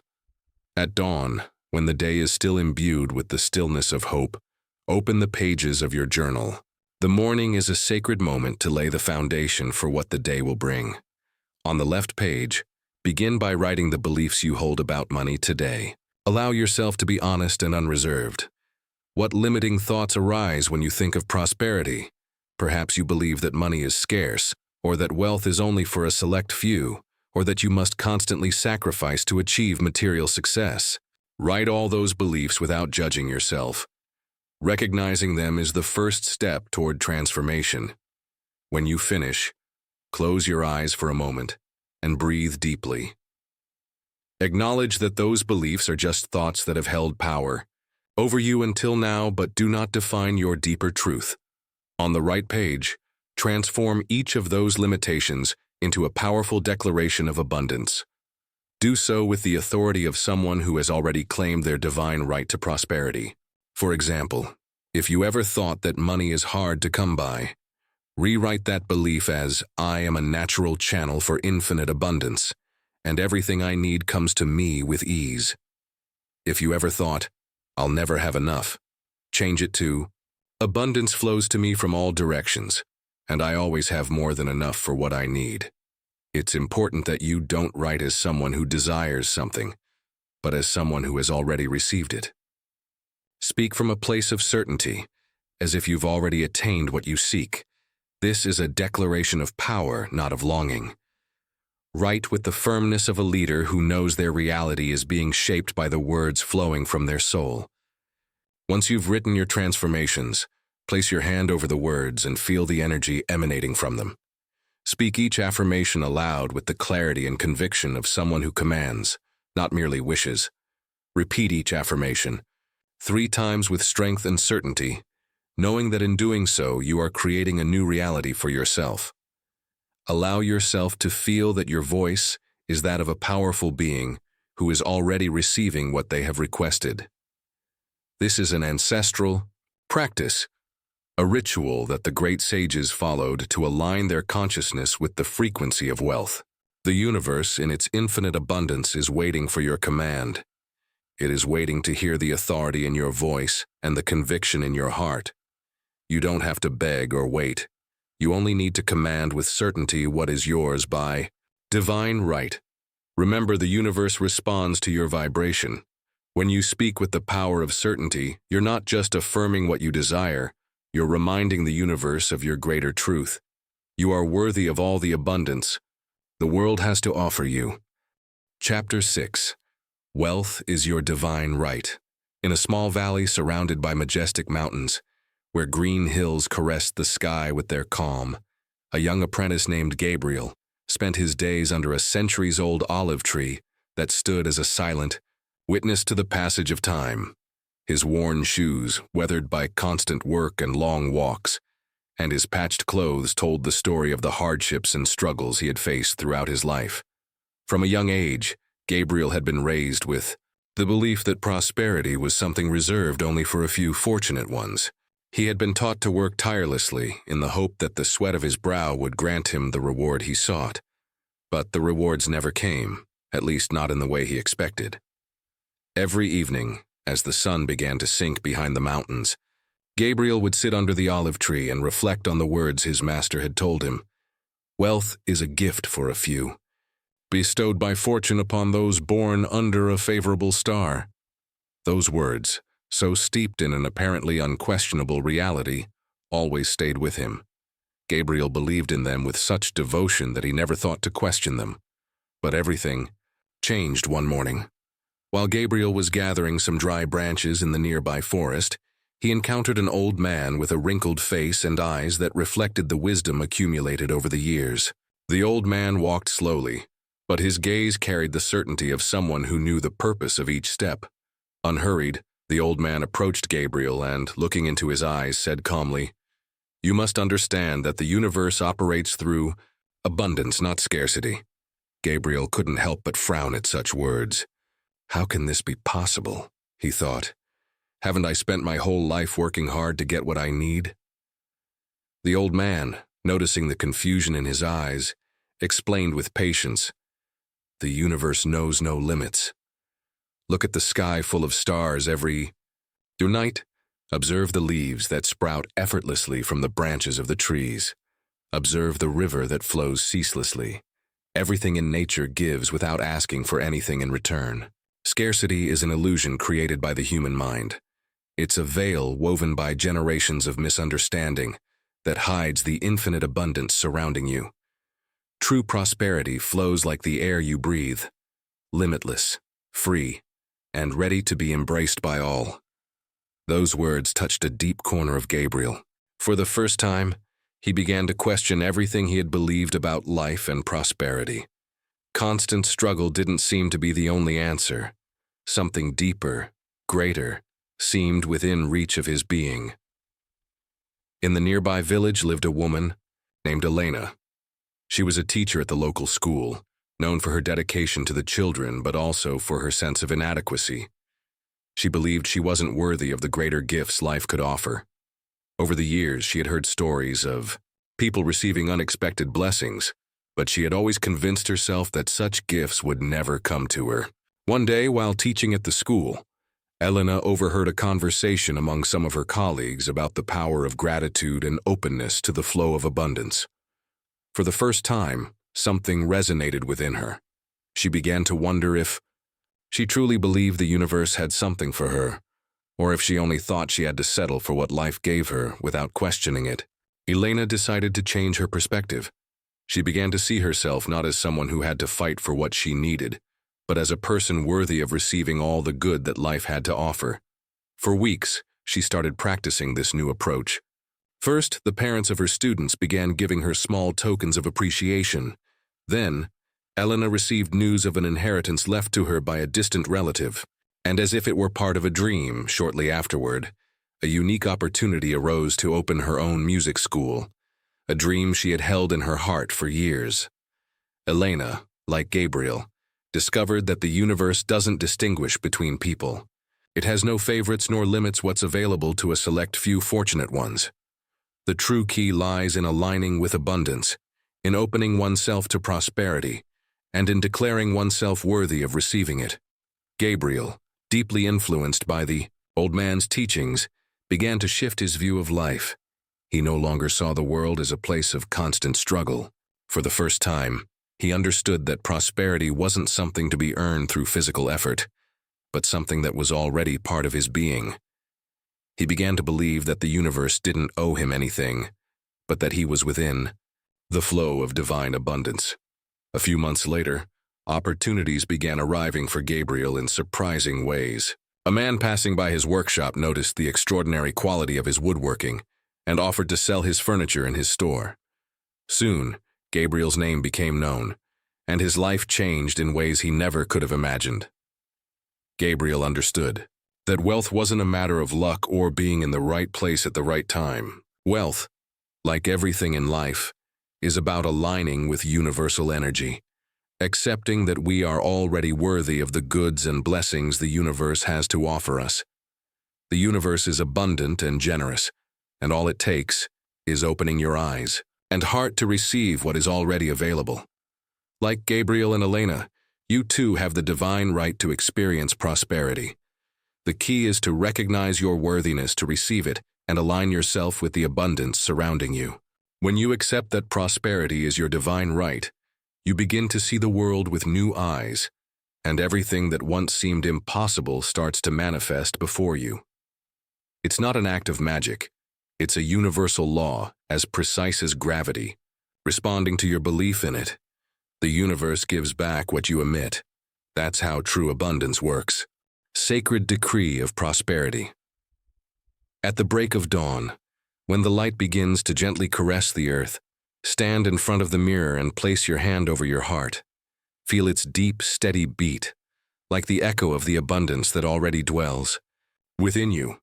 At dawn, when the day is still imbued with the stillness of hope, open the pages of your journal. The morning is a sacred moment to lay the foundation for what the day will bring. On the left page, begin by writing the beliefs you hold about money today. Allow yourself to be honest and unreserved. What limiting thoughts arise when you think of prosperity? Perhaps you believe that money is scarce, or that wealth is only for a select few, or that you must constantly sacrifice to achieve material success. Write all those beliefs without judging yourself. Recognizing them is the first step toward transformation. When you finish, close your eyes for a moment and breathe deeply. Acknowledge that those beliefs are just thoughts that have held power over you until now, but do not define your deeper truth. On the right page, transform each of those limitations into a powerful declaration of abundance. Do so with the authority of someone who has already claimed their divine right to prosperity. For example, if you ever thought that money is hard to come by, rewrite that belief as, I am a natural channel for infinite abundance, and everything I need comes to me with ease. If you ever thought, I'll never have enough, change it to, abundance flows to me from all directions, and I always have more than enough for what I need. It's important that you don't write as someone who desires something, but as someone who has already received it. Speak from a place of certainty, as if you've already attained what you seek. This is a declaration of power, not of longing. Write with the firmness of a leader who knows their reality is being shaped by the words flowing from their soul. Once you've written your transformations, place your hand over the words and feel the energy emanating from them. Speak each affirmation aloud with the clarity and conviction of someone who commands, not merely wishes. Repeat each affirmation 3 times with strength and certainty, knowing that in doing so you are creating a new reality for yourself. Allow yourself to feel that your voice is that of a powerful being who is already receiving what they have requested. This is an ancestral practice, a ritual that the great sages followed to align their consciousness with the frequency of wealth. The universe, in its infinite abundance, is waiting for your command. It is waiting to hear the authority in your voice and the conviction in your heart. You don't have to beg or wait. You only need to command with certainty what is yours by divine right. Remember, the universe responds to your vibration. When you speak with the power of certainty, you're not just affirming what you desire, you're reminding the universe of your greater truth. You are worthy of all the abundance the world has to offer you. Chapter 6. Wealth is your divine right. In a small valley surrounded by majestic mountains, where green hills caressed the sky with their calm, a young apprentice named Gabriel spent his days under a centuries-old olive tree that stood as a silent witness to the passage of time. His worn shoes, weathered by constant work and long walks, and his patched clothes told the story of the hardships and struggles he had faced throughout his life. From a young age, Gabriel had been raised with the belief that prosperity was something reserved only for a few fortunate ones. He had been taught to work tirelessly in the hope that the sweat of his brow would grant him the reward he sought. But the rewards never came, at least not in the way he expected. Every evening, as the sun began to sink behind the mountains, Gabriel would sit under the olive tree and reflect on the words his master had told him. Wealth is a gift for a few. bestowed by fortune upon those born under a favorable star. Those words, so steeped in an apparently unquestionable reality, always stayed with him. Gabriel believed in them with such devotion that he never thought to question them. But everything changed one morning. While Gabriel was gathering some dry branches in the nearby forest, he encountered an old man with a wrinkled face and eyes that reflected the wisdom accumulated over the years. The old man walked slowly, but his gaze carried the certainty of someone who knew the purpose of each step. Unhurried, the old man approached Gabriel and, looking into his eyes, said calmly, "You must understand that the universe operates through abundance, not scarcity." Gabriel couldn't help but frown at such words. How can this be possible? He thought. Haven't I spent my whole life working hard to get what I need? The old man, noticing the confusion in his eyes, explained with patience, "The universe knows no limits. Look at the sky full of stars every night. Observe the leaves that sprout effortlessly from the branches of the trees. Observe the river that flows ceaselessly. Everything in nature gives without asking for anything in return. Scarcity is an illusion created by the human mind. It's a veil woven by generations of misunderstanding that hides the infinite abundance surrounding you. True prosperity flows like the air you breathe, limitless, free, and ready to be embraced by all." Those words touched a deep corner of Gabriel. For the first time, he began to question everything he had believed about life and prosperity. Constant struggle didn't seem to be the only answer. Something deeper, greater, seemed within reach of his being. In the nearby village lived a woman named Elena. She was a teacher at the local school, known for her dedication to the children but also for her sense of inadequacy. She believed she wasn't worthy of the greater gifts life could offer. Over the years, she had heard stories of people receiving unexpected blessings, but she had always convinced herself that such gifts would never come to her. One day, while teaching at the school, Elena overheard a conversation among some of her colleagues about the power of gratitude and openness to the flow of abundance. For the first time, something resonated within her. She began to wonder if she truly believed the universe had something for her, or if she only thought she had to settle for what life gave her without questioning it. Elena decided to change her perspective. She began to see herself not as someone who had to fight for what she needed, but as a person worthy of receiving all the good that life had to offer. For weeks, she started practicing this new approach. First, the parents of her students began giving her small tokens of appreciation. Then, Elena received news of an inheritance left to her by a distant relative, and as if it were part of a dream, shortly afterward, a unique opportunity arose to open her own music school, a dream she had held in her heart for years. Elena, like Gabriel, discovered that the universe doesn't distinguish between people. It has no favorites nor limits what's available to a select few fortunate ones. The true key lies in aligning with abundance, in opening oneself to prosperity, and in declaring oneself worthy of receiving it. Gabriel, deeply influenced by the old man's teachings, began to shift his view of life. He no longer saw the world as a place of constant struggle. For the first time, he understood that prosperity wasn't something to be earned through physical effort, but something that was already part of his being. He began to believe that the universe didn't owe him anything, but that he was within the flow of divine abundance. A few months later, opportunities began arriving for Gabriel in surprising ways. A man passing by his workshop noticed the extraordinary quality of his woodworking and offered to sell his furniture in his store. Soon, Gabriel's name became known, and his life changed in ways he never could have imagined. Gabriel understood that wealth wasn't a matter of luck or being in the right place at the right time. Wealth, like everything in life, is about aligning with universal energy, accepting that we are already worthy of the goods and blessings the universe has to offer us. The universe is abundant and generous, and all it takes is opening your eyes and heart to receive what is already available. Like Gabriel and Elena, you too have the divine right to experience prosperity. The key is to recognize your worthiness to receive it and align yourself with the abundance surrounding you. When you accept that prosperity is your divine right, You begin to see the world with new eyes, and everything that once seemed impossible starts to manifest before you. It's not an act of magic. It's a universal law, as precise as gravity. Responding to your belief in it, the universe gives back what you emit. That's how true abundance works. Sacred decree of prosperity. At the break of dawn, when the light begins to gently caress the earth, stand in front of the mirror and place your hand over your heart. Feel its deep, steady beat, like the echo of the abundance that already dwells within you.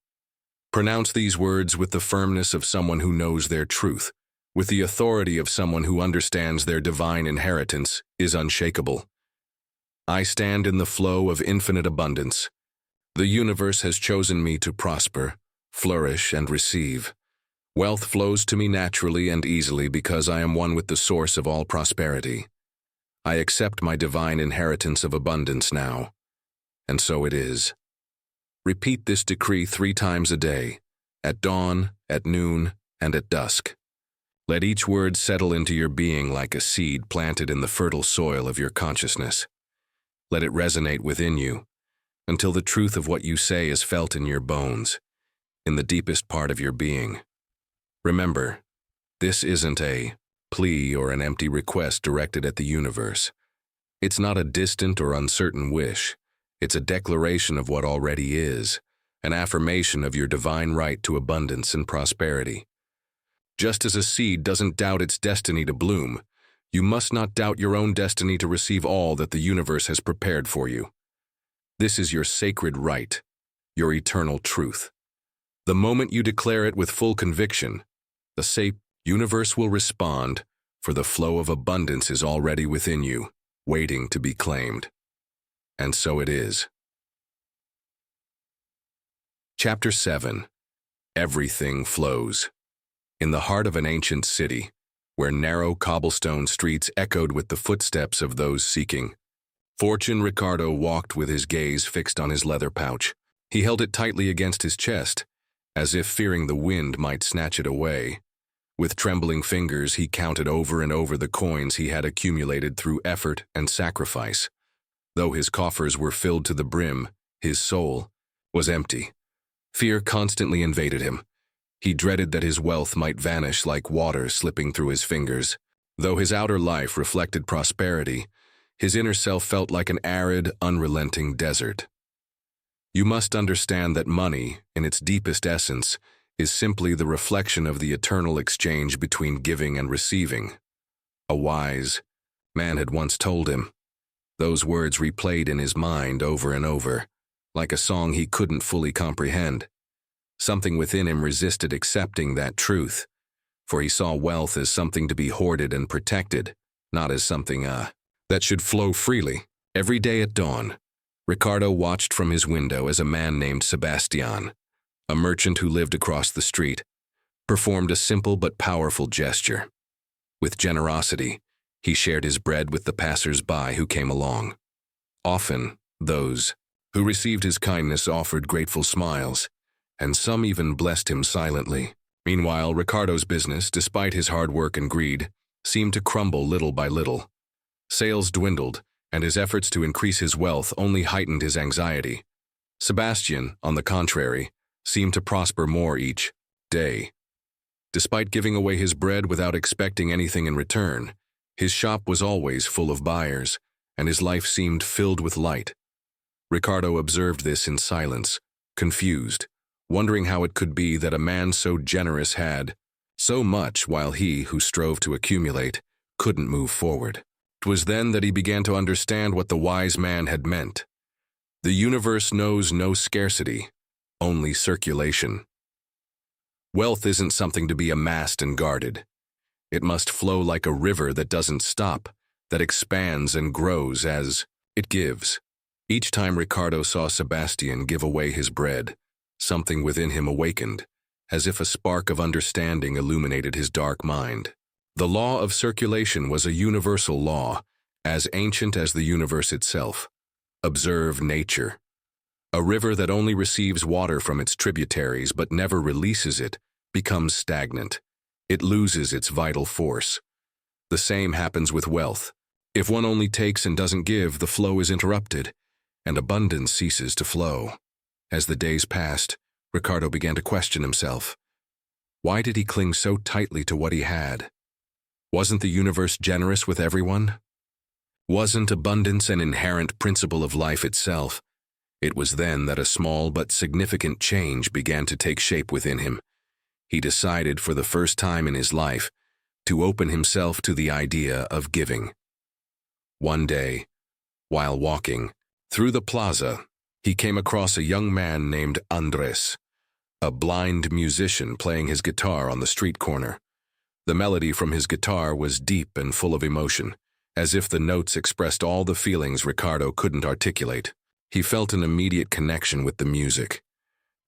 Pronounce these words with the firmness of someone who knows their truth, with the authority of someone who understands their divine inheritance is unshakable. I stand in the flow of infinite abundance. The universe has chosen me to prosper, flourish, and receive. Wealth flows to me naturally and easily because I am one with the source of all prosperity. I accept my divine inheritance of abundance now, and so it is. Repeat this decree 3 times a day, at dawn, at noon, and at dusk. Let each word settle into your being like a seed planted in the fertile soil of your consciousness. Let it resonate within you until the truth of what you say is felt in your bones, in the deepest part of your being. Remember, this isn't a plea or an empty request directed at the universe. It's not a distant or uncertain wish. It's a declaration of what already is, an affirmation of your divine right to abundance and prosperity. Just as a seed doesn't doubt its destiny to bloom, you must not doubt your own destiny to receive all that the universe has prepared for you. This is your sacred right, your eternal truth. The moment you declare it with full conviction, the universe will respond, for the flow of abundance is already within you, waiting to be claimed. And so it is. Chapter 7. Everything flows. In the heart of an ancient city, where narrow cobblestone streets echoed with the footsteps of those seeking, Fortune Ricardo walked with his gaze fixed on his leather pouch. He held it tightly against his chest, as if fearing the wind might snatch it away. With trembling fingers, he counted over and over the coins he had accumulated through effort and sacrifice. Though his coffers were filled to the brim, his soul was empty. Fear constantly invaded him. He dreaded that his wealth might vanish like water slipping through his fingers. Though his outer life reflected prosperity, his inner self felt like an arid, unrelenting desert. You must understand that money, in its deepest essence, is simply the reflection of the eternal exchange between giving and receiving. A wise man had once told him. Those words replayed in his mind over and over, like a song he couldn't fully comprehend. Something within him resisted accepting that truth, for he saw wealth as something to be hoarded and protected, not as something that should flow freely. Every day at dawn, Ricardo watched from his window as a man named Sebastian, a merchant who lived across the street, performed a simple but powerful gesture. With generosity, he shared his bread with the passers-by who came along. Often, those who received his kindness offered grateful smiles, and some even blessed him silently. Meanwhile, Ricardo's business, despite his hard work and greed, seemed to crumble little by little. Sales dwindled, and his efforts to increase his wealth only heightened his anxiety. Sebastian, on the contrary, seemed to prosper more each day. Despite giving away his bread without expecting anything in return, his shop was always full of buyers, and his life seemed filled with light. Ricardo observed this in silence, confused, wondering how it could be that a man so generous had so much while he, who strove to accumulate, couldn't move forward. It was then that he began to understand what the wise man had meant. The universe knows no scarcity, only circulation. Wealth isn't something to be amassed and guarded. It must flow like a river that doesn't stop, that expands and grows as it gives. Each time Ricardo saw Sebastian give away his bread, something within him awakened, as if a spark of understanding illuminated his dark mind. The law of circulation was a universal law, as ancient as the universe itself. Observe nature. A river that only receives water from its tributaries but never releases it becomes stagnant. It loses its vital force. The same happens with wealth. If one only takes and doesn't give, the flow is interrupted, and abundance ceases to flow. As the days passed, Ricardo began to question himself. Why did he cling so tightly to what he had? Wasn't the universe generous with everyone? Wasn't abundance an inherent principle of life itself? It was then that a small but significant change began to take shape within him. He decided for the first time in his life to open himself to the idea of giving. One day, while walking through the plaza, he came across a young man named Andres, a blind musician playing his guitar on the street corner. The melody from his guitar was deep and full of emotion, as if the notes expressed all the feelings Ricardo couldn't articulate. He felt an immediate connection with the music,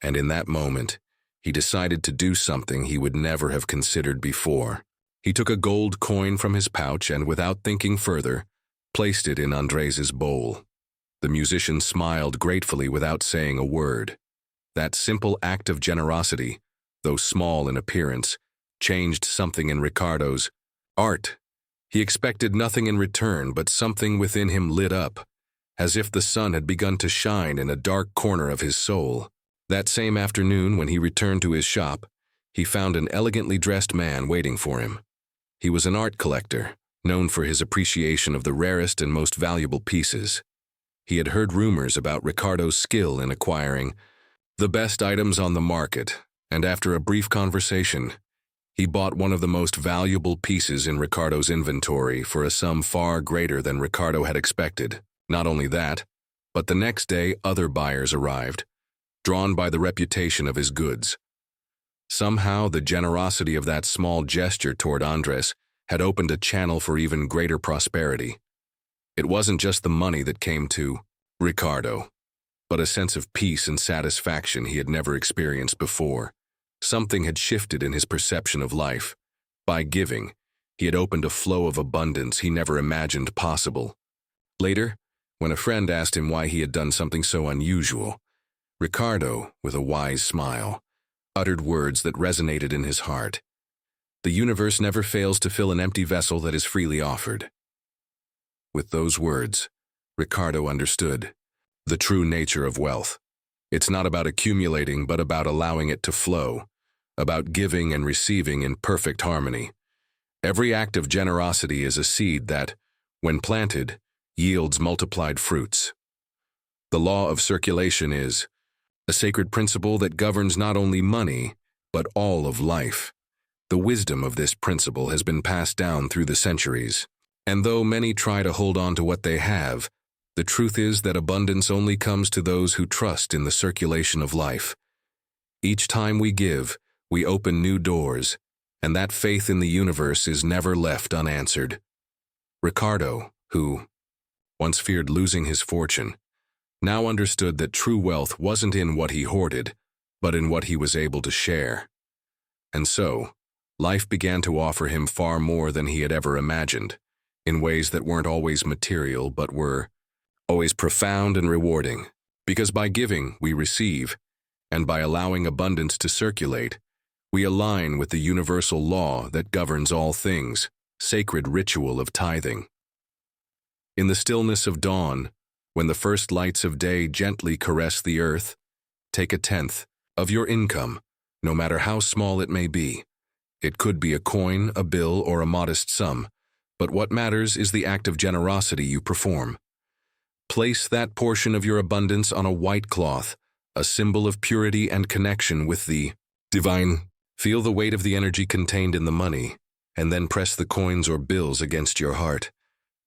and in that moment, he decided to do something he would never have considered before. He took a gold coin from his pouch and, without thinking further, placed it in Andres's bowl. The musician smiled gratefully without saying a word. That simple act of generosity, though small in appearance, changed something in Ricardo's heart. He expected nothing in return, but something within him lit up, as if the sun had begun to shine in a dark corner of his soul. That same afternoon, when he returned to his shop, he found an elegantly dressed man waiting for him. He was an art collector, known for his appreciation of the rarest and most valuable pieces. He had heard rumors about Ricardo's skill in acquiring the best items on the market, and after a brief conversation, he bought one of the most valuable pieces in Ricardo's inventory for a sum far greater than Ricardo had expected. Not only that, but the next day other buyers arrived, drawn by the reputation of his goods. Somehow, the generosity of that small gesture toward Andres had opened a channel for even greater prosperity. It wasn't just the money that came to Ricardo, but a sense of peace and satisfaction he had never experienced before. Something had shifted in his perception of life. By giving, he had opened a flow of abundance he never imagined possible. Later, when a friend asked him why he had done something so unusual, Ricardo, with a wise smile, uttered words that resonated in his heart. The universe never fails to fill an empty vessel that is freely offered. With those words, Ricardo understood the true nature of wealth. It's not about accumulating, but about allowing it to flow, about giving and receiving in perfect harmony. Every act of generosity is a seed that, when planted, yields multiplied fruits. The law of circulation is a sacred principle that governs not only money, but all of life. The wisdom of this principle has been passed down through the centuries, and though many try to hold on to what they have, the truth is that abundance only comes to those who trust in the circulation of life. Each time we give, we open new doors, and that faith in the universe is never left unanswered. Ricardo, who once feared losing his fortune, now understood that true wealth wasn't in what he hoarded, but in what he was able to share. And so, life began to offer him far more than he had ever imagined, in ways that weren't always material but were always profound and rewarding. Because by giving, we receive, and by allowing abundance to circulate, we align with the universal law that governs all things, sacred ritual of tithing. In the stillness of dawn, when the first lights of day gently caress the earth, take a tenth of your income, no matter how small it may be. It could be a coin, a bill, or a modest sum, but what matters is the act of generosity you perform. Place that portion of your abundance on a white cloth, a symbol of purity and connection with the divine. Feel the weight of the energy contained in the money, and then press the coins or bills against your heart.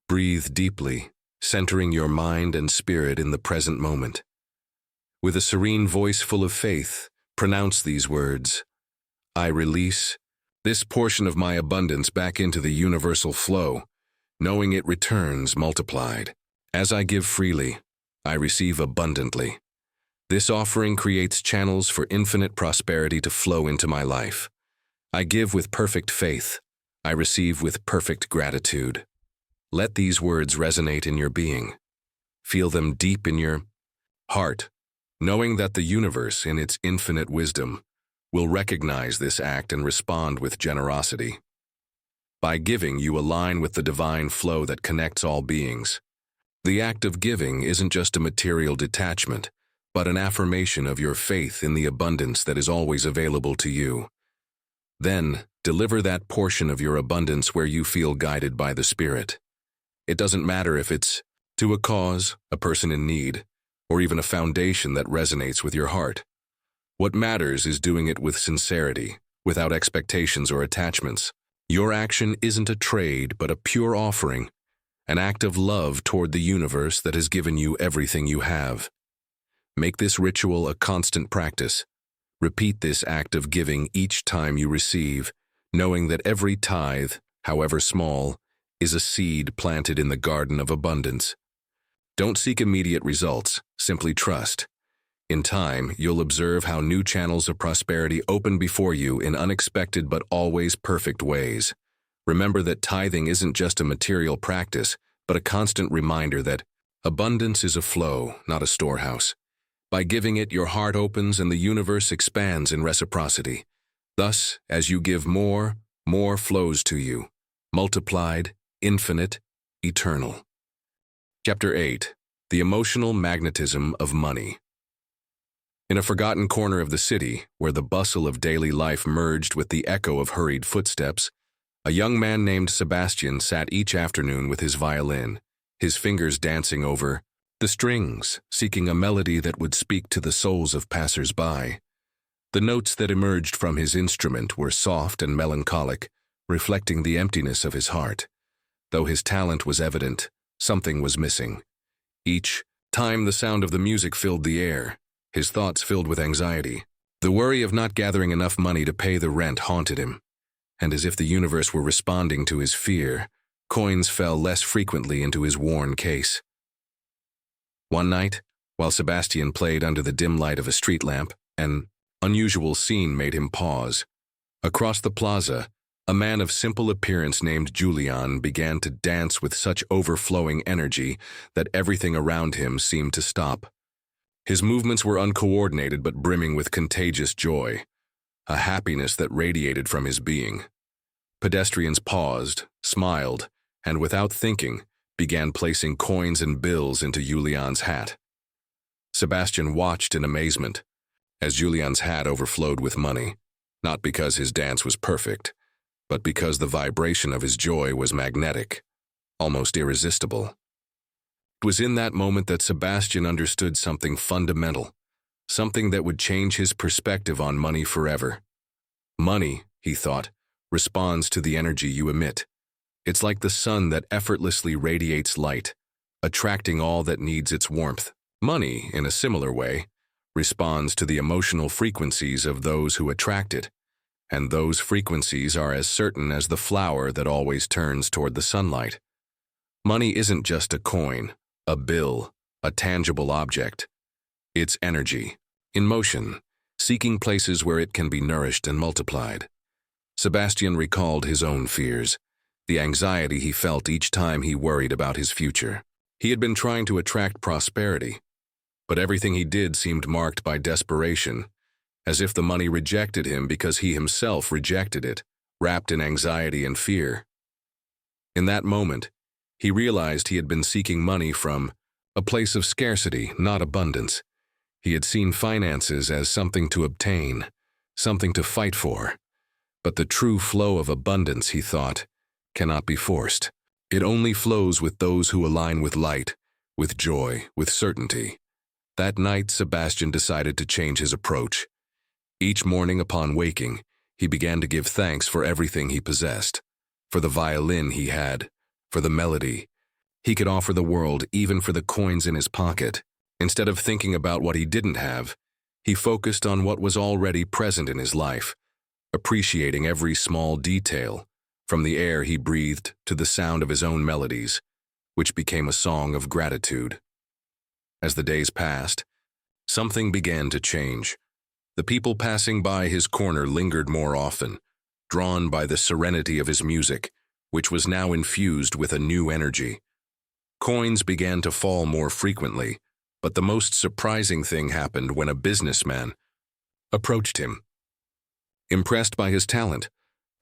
Breathe deeply, centering your mind and spirit in the present moment. With a serene voice full of faith, pronounce these words: I release this portion of my abundance back into the universal flow, knowing it returns multiplied. As I give freely, I receive abundantly. This offering creates channels for infinite prosperity to flow into my life. I give with perfect faith. I receive with perfect gratitude. Let these words resonate in your being. Feel them deep in your heart, knowing that the universe, in its infinite wisdom, will recognize this act and respond with generosity. By giving, you align with the divine flow that connects all beings. The act of giving isn't just a material detachment, but an affirmation of your faith in the abundance that is always available to you. Then, deliver that portion of your abundance where you feel guided by the Spirit. It doesn't matter if it's to a cause, a person in need, or even a foundation that resonates with your heart. What matters is doing it with sincerity, without expectations or attachments. Your action isn't a trade, but a pure offering, an act of love toward the universe that has given you everything you have. Make this ritual a constant practice. Repeat this act of giving each time you receive, knowing that every tithe, however small, is a seed planted in the garden of abundance. Don't seek immediate results, simply trust. In time, you'll observe how new channels of prosperity open before you in unexpected but always perfect ways. Remember that tithing isn't just a material practice, but a constant reminder that abundance is a flow, not a storehouse. By giving it, your heart opens and the universe expands in reciprocity. Thus, as you give more, more flows to you, multiplied, infinite, eternal. Chapter 8. The Emotional Magnetism of Money. In a forgotten corner of the city, where the bustle of daily life merged with the echo of hurried footsteps, a young man named Sebastian sat each afternoon with his violin, his fingers dancing over the strings, seeking a melody that would speak to the souls of passers-by. The notes that emerged from his instrument were soft and melancholic, reflecting the emptiness of his heart. Though his talent was evident, something was missing. Each time the sound of the music filled the air, his thoughts filled with anxiety. The worry of not gathering enough money to pay the rent haunted him, and as if the universe were responding to his fear, coins fell less frequently into his worn case. One night, while Sebastian played under the dim light of a street lamp, an unusual scene made him pause. Across the plaza, a man of simple appearance named Julian began to dance with such overflowing energy that everything around him seemed to stop. His movements were uncoordinated but brimming with contagious joy, a happiness that radiated from his being. Pedestrians paused, smiled, and without thinking, began placing coins and bills into Julian's hat. Sebastian watched in amazement, as Julian's hat overflowed with money, not because his dance was perfect, but because the vibration of his joy was magnetic, almost irresistible. It was in that moment that Sebastian understood something fundamental, something that would change his perspective on money forever. Money, he thought, responds to the energy you emit. It's like the sun that effortlessly radiates light, attracting all that needs its warmth. Money, in a similar way, responds to the emotional frequencies of those who attract it, and those frequencies are as certain as the flower that always turns toward the sunlight. Money isn't just a coin, a bill, a tangible object. It's energy, in motion, seeking places where it can be nourished and multiplied. Sebastian recalled his own fears, the anxiety he felt each time he worried about his future. He had been trying to attract prosperity, but everything he did seemed marked by desperation, as if the money rejected him because he himself rejected it, wrapped in anxiety and fear. In that moment, he realized he had been seeking money from a place of scarcity, not abundance. He had seen finances as something to obtain, something to fight for. But the true flow of abundance, he thought, cannot be forced. It only flows with those who align with light, with joy, with certainty. That night, Sebastian decided to change his approach. Each morning upon waking, he began to give thanks for everything he possessed, for the violin he had, for the melody he could offer the world, even for the coins in his pocket. Instead of thinking about what he didn't have, he focused on what was already present in his life, appreciating every small detail, from the air he breathed to the sound of his own melodies, which became a song of gratitude. As the days passed, something began to change. The people passing by his corner lingered more often, drawn by the serenity of his music, which was now infused with a new energy. Coins began to fall more frequently, but the most surprising thing happened when a businessman approached him. Impressed by his talent,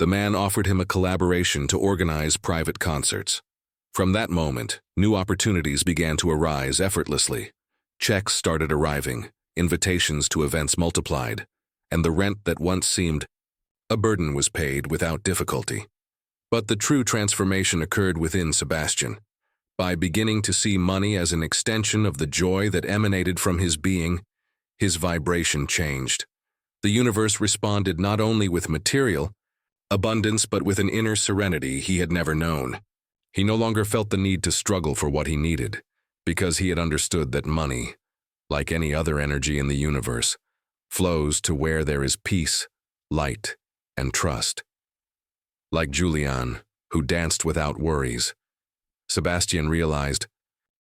The man offered him a collaboration to organize private concerts. From that moment, new opportunities began to arise effortlessly. Checks started arriving, invitations to events multiplied, and the rent that once seemed a burden was paid without difficulty. But the true transformation occurred within Sebastian. By beginning to see money as an extension of the joy that emanated from his being, his vibration changed. The universe responded not only with material abundance but with an inner serenity he had never known. He no longer felt the need to struggle for what he needed, because he had understood that money, like any other energy in the universe, flows to where there is peace, light, and trust. Like Julian, who danced without worries, Sebastian realized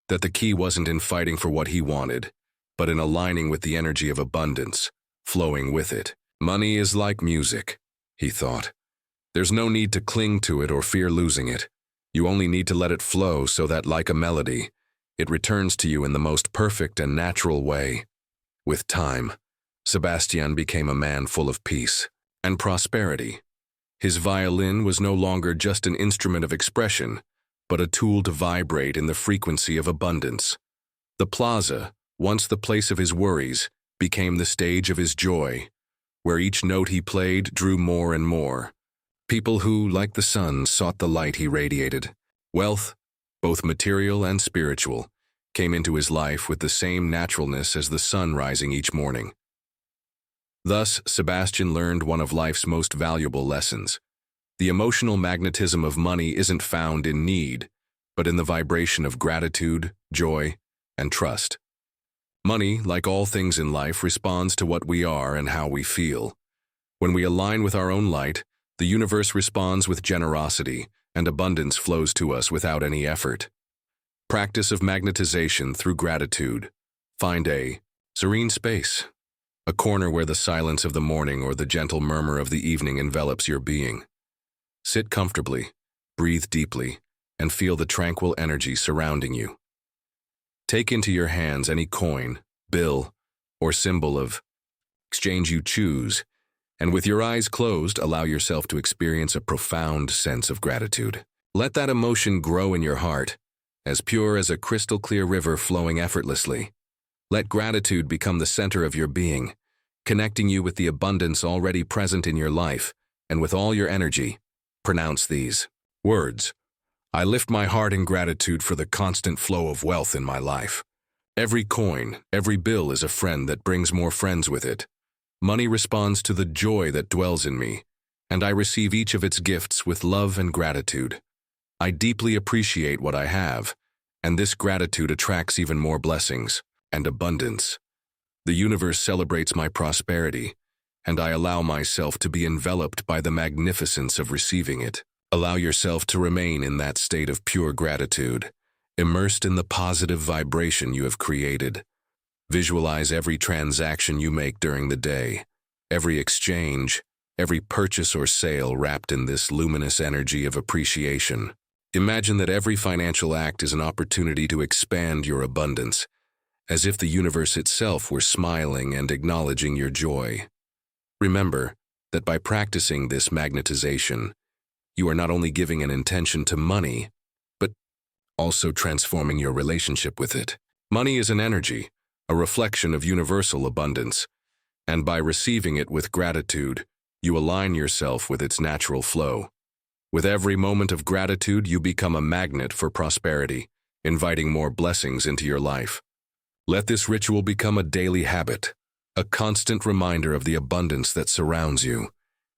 that the key wasn't in fighting for what he wanted, but in aligning with the energy of abundance, flowing with it. Money is like music, he thought. There's no need to cling to it or fear losing it. You only need to let it flow so that, like a melody, it returns to you in the most perfect and natural way. With time, Sebastian became a man full of peace and prosperity. His violin was no longer just an instrument of expression, but a tool to vibrate in the frequency of abundance. The plaza, once the place of his worries, became the stage of his joy, where each note he played drew more and more. People who, like the sun, sought the light he radiated. Wealth, both material and spiritual, came into his life with the same naturalness as the sun rising each morning. Thus, Sebastian learned one of life's most valuable lessons. The emotional magnetism of money isn't found in need, but in the vibration of gratitude, joy, and trust. Money, like all things in life, responds to what we are and how we feel. When we align with our own light, the universe responds with generosity, and abundance flows to us without any effort. Practice of magnetization through gratitude. Find a serene space, a corner where the silence of the morning or the gentle murmur of the evening envelops your being. Sit comfortably, breathe deeply, and feel the tranquil energy surrounding you. Take into your hands any coin, bill, or symbol of exchange you choose, and with your eyes closed, allow yourself to experience a profound sense of gratitude. Let that emotion grow in your heart, as pure as a crystal-clear river flowing effortlessly. Let gratitude become the center of your being, connecting you with the abundance already present in your life, and with all your energy, pronounce these words. I lift my heart in gratitude for the constant flow of wealth in my life. Every coin, every bill is a friend that brings more friends with it. Money responds to the joy that dwells in me, and I receive each of its gifts with love and gratitude. I deeply appreciate what I have, and this gratitude attracts even more blessings and abundance. The universe celebrates my prosperity, and I allow myself to be enveloped by the magnificence of receiving it. Allow yourself to remain in that state of pure gratitude, immersed in the positive vibration you have created. Visualize every transaction you make during the day, every exchange, every purchase or sale wrapped in this luminous energy of appreciation. Imagine that every financial act is an opportunity to expand your abundance, as if the universe itself were smiling and acknowledging your joy. Remember that by practicing this magnetization, you are not only giving an intention to money, but also transforming your relationship with it. Money is an energy, a reflection of universal abundance, and by receiving it with gratitude, you align yourself with its natural flow. With every moment of gratitude, you become a magnet for prosperity, inviting more blessings into your life. Let this ritual become a daily habit, a constant reminder of the abundance that surrounds you,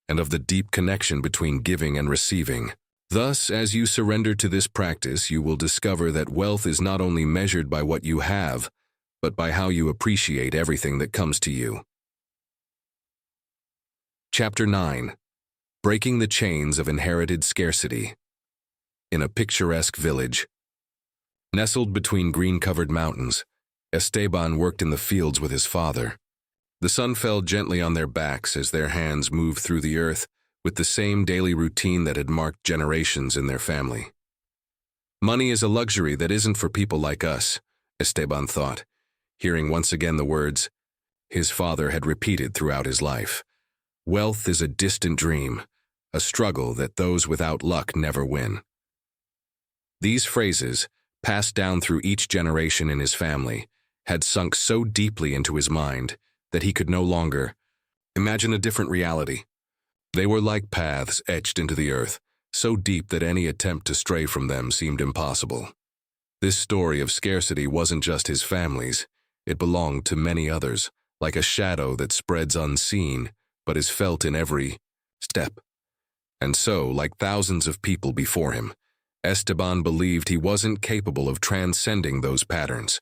and of the deep connection between giving and receiving. Thus, as you surrender to this practice, you will discover that wealth is not only measured by what you have, but by how you appreciate everything that comes to you. Chapter 9. Breaking the Chains of Inherited Scarcity. In a picturesque village, nestled between green-covered mountains, Esteban worked in the fields with his father. The sun fell gently on their backs as their hands moved through the earth with the same daily routine that had marked generations in their family. Money is a luxury that isn't for people like us, Esteban thought, hearing once again the words his father had repeated throughout his life. Wealth is a distant dream, a struggle that those without luck never win. These phrases, passed down through each generation in his family, had sunk so deeply into his mind that he could no longer imagine a different reality. They were like paths etched into the earth, so deep that any attempt to stray from them seemed impossible. This story of scarcity wasn't just his family's, it belonged to many others, like a shadow that spreads unseen, but is felt in every step. And so, like thousands of people before him, Esteban believed he wasn't capable of transcending those patterns,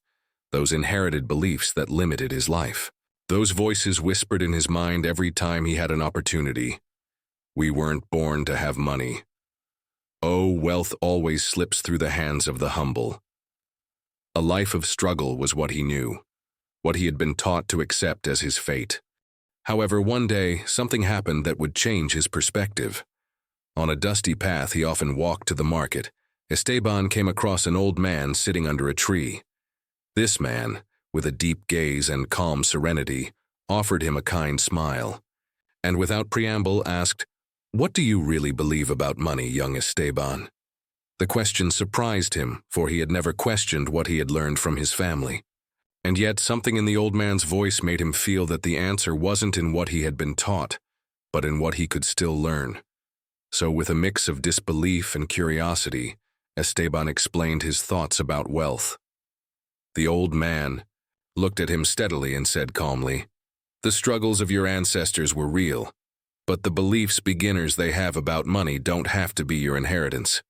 those inherited beliefs that limited his life. Those voices whispered in his mind every time he had an opportunity. We weren't born to have money. Oh, wealth always slips through the hands of the humble. A life of struggle was what he knew, what he had been taught to accept as his fate. However, one day, something happened that would change his perspective. On a dusty path he often walked to the market, Esteban came across an old man sitting under a tree. This man, with a deep gaze and calm serenity, offered him a kind smile, and without preamble asked, "What do you really believe about money, young Esteban?" The question surprised him, for he had never questioned what he had learned from his family. And yet something in the old man's voice made him feel that the answer wasn't in what he had been taught, but in what he could still learn. So with a mix of disbelief and curiosity, Esteban explained his thoughts about wealth. The old man looked at him steadily and said calmly, "The struggles of your ancestors were real, but the beliefs beginners they have about money don't have to be your inheritance.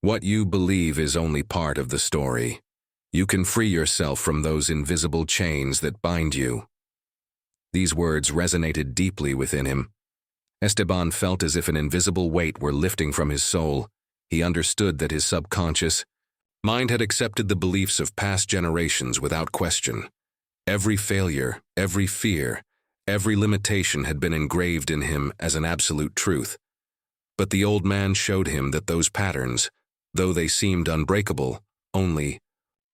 What you believe is only part of the story. You can free yourself from those invisible chains that bind you." These words resonated deeply within him. Esteban felt as if an invisible weight were lifting from his soul. He understood that his subconscious mind had accepted the beliefs of past generations without question. Every failure, every fear, every limitation had been engraved in him as an absolute truth. But the old man showed him that those patterns, though they seemed unbreakable, only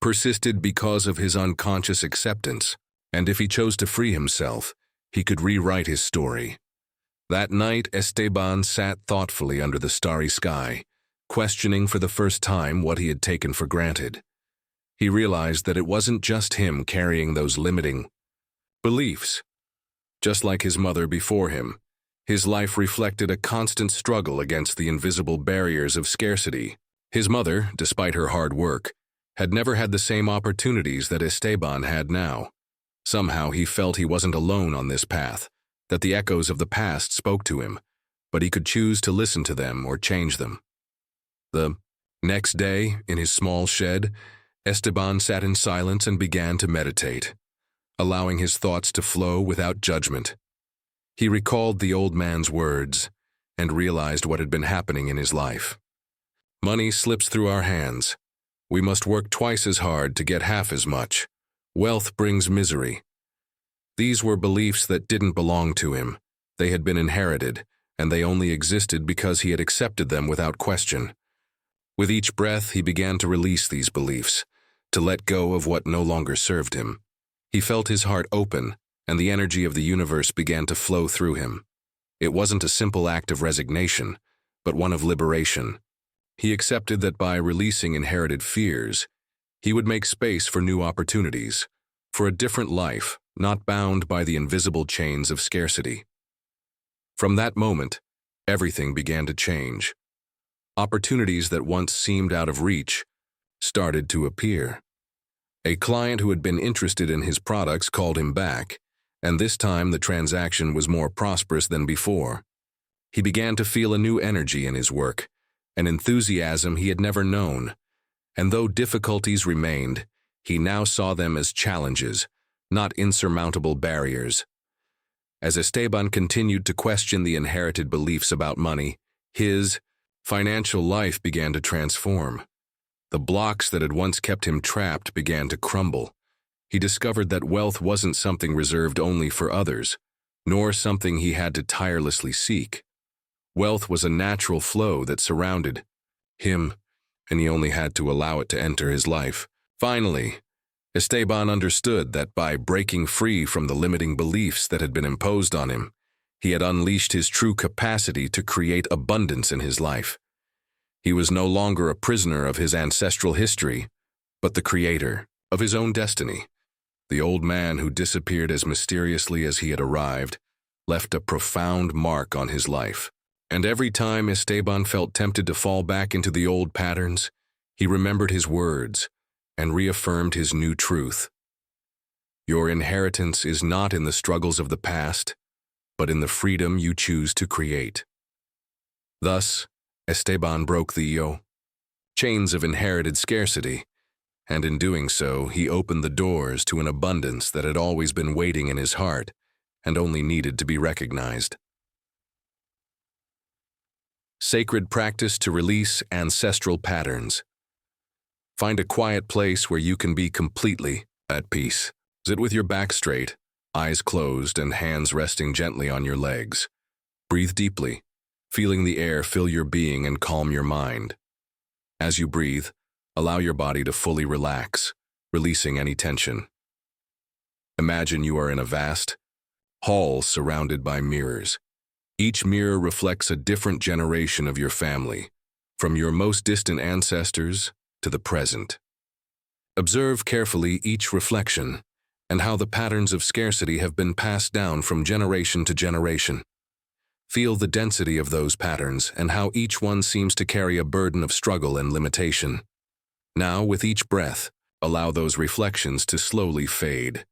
persisted because of his unconscious acceptance, and if he chose to free himself, he could rewrite his story. That night, Esteban sat thoughtfully under the starry sky, questioning for the first time what he had taken for granted. He realized that it wasn't just him carrying those limiting beliefs. Just like his mother before him, his life reflected a constant struggle against the invisible barriers of scarcity. His mother, despite her hard work, had never had the same opportunities that Esteban had now. Somehow he felt he wasn't alone on this path, that the echoes of the past spoke to him, but he could choose to listen to them or change them. The next day, in his small shed, Esteban sat in silence and began to meditate, allowing his thoughts to flow without judgment. He recalled the old man's words and realized what had been happening in his life. Money slips through our hands. We must work twice as hard to get half as much. Wealth brings misery. These were beliefs that didn't belong to him. They had been inherited, and they only existed because he had accepted them without question. With each breath, he began to release these beliefs, to let go of what no longer served him. He felt his heart open, and the energy of the universe began to flow through him. It wasn't a simple act of resignation, but one of liberation. He accepted that by releasing inherited fears, he would make space for new opportunities, for a different life, not bound by the invisible chains of scarcity. From that moment, everything began to change. Opportunities that once seemed out of reach started to appear. A client who had been interested in his products called him back, and this time the transaction was more prosperous than before. He began to feel a new energy in his work, an enthusiasm he had never known, and though difficulties remained, he now saw them as challenges, not insurmountable barriers. As Esteban continued to question the inherited beliefs about money, his financial life began to transform. The blocks that had once kept him trapped began to crumble. He discovered that wealth wasn't something reserved only for others, nor something he had to tirelessly seek. Wealth was a natural flow that surrounded him, and he only had to allow it to enter his life. Finally, Esteban understood that by breaking free from the limiting beliefs that had been imposed on him, He had unleashed his true capacity to create abundance in his life. He was no longer a prisoner of his ancestral history, but the creator of his own destiny. The old man who disappeared as mysteriously as he had arrived left a profound mark on his life. And every time Esteban felt tempted to fall back into the old patterns, he remembered his words and reaffirmed his new truth. Your inheritance is not in the struggles of the past, but in the freedom you choose to create. Thus, Esteban broke the chains of inherited scarcity, and in doing so, he opened the doors to an abundance that had always been waiting in his heart and only needed to be recognized. Sacred practice to release ancestral patterns. Find a quiet place where you can be completely at peace. Sit with your back straight, eyes closed, and hands resting gently on your legs. Breathe deeply, feeling the air fill your being and calm your mind. As you breathe, allow your body to fully relax, releasing any tension. Imagine you are in a vast hall surrounded by mirrors. Each mirror reflects a different generation of your family, from your most distant ancestors to the present. Observe carefully each reflection and how the patterns of scarcity have been passed down from generation to generation. Feel the density of those patterns and how each one seems to carry a burden of struggle and limitation. Now, with each breath, allow those reflections to slowly fade.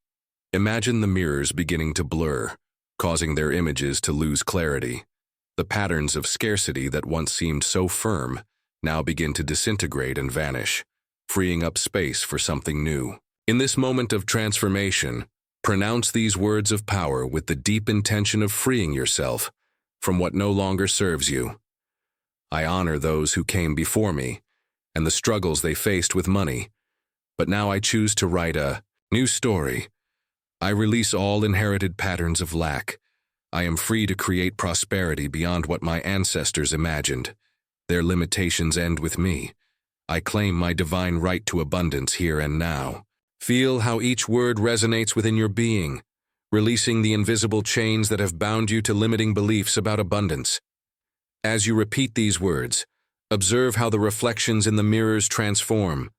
Imagine the mirrors beginning to blur, causing their images to lose clarity. The patterns of scarcity that once seemed so firm now begin to disintegrate and vanish, freeing up space for something new. In this moment of transformation, pronounce these words of power with the deep intention of freeing yourself from what no longer serves you. I honor those who came before me and the struggles they faced with money, but now I choose to write a new story. I release all inherited patterns of lack. I am free to create prosperity beyond what my ancestors imagined. Their limitations end with me. I claim my divine right to abundance here and now. Feel how each word resonates within your being, releasing the invisible chains that have bound you to limiting beliefs about abundance. As you repeat these words, observe how the reflections in the mirrors transform.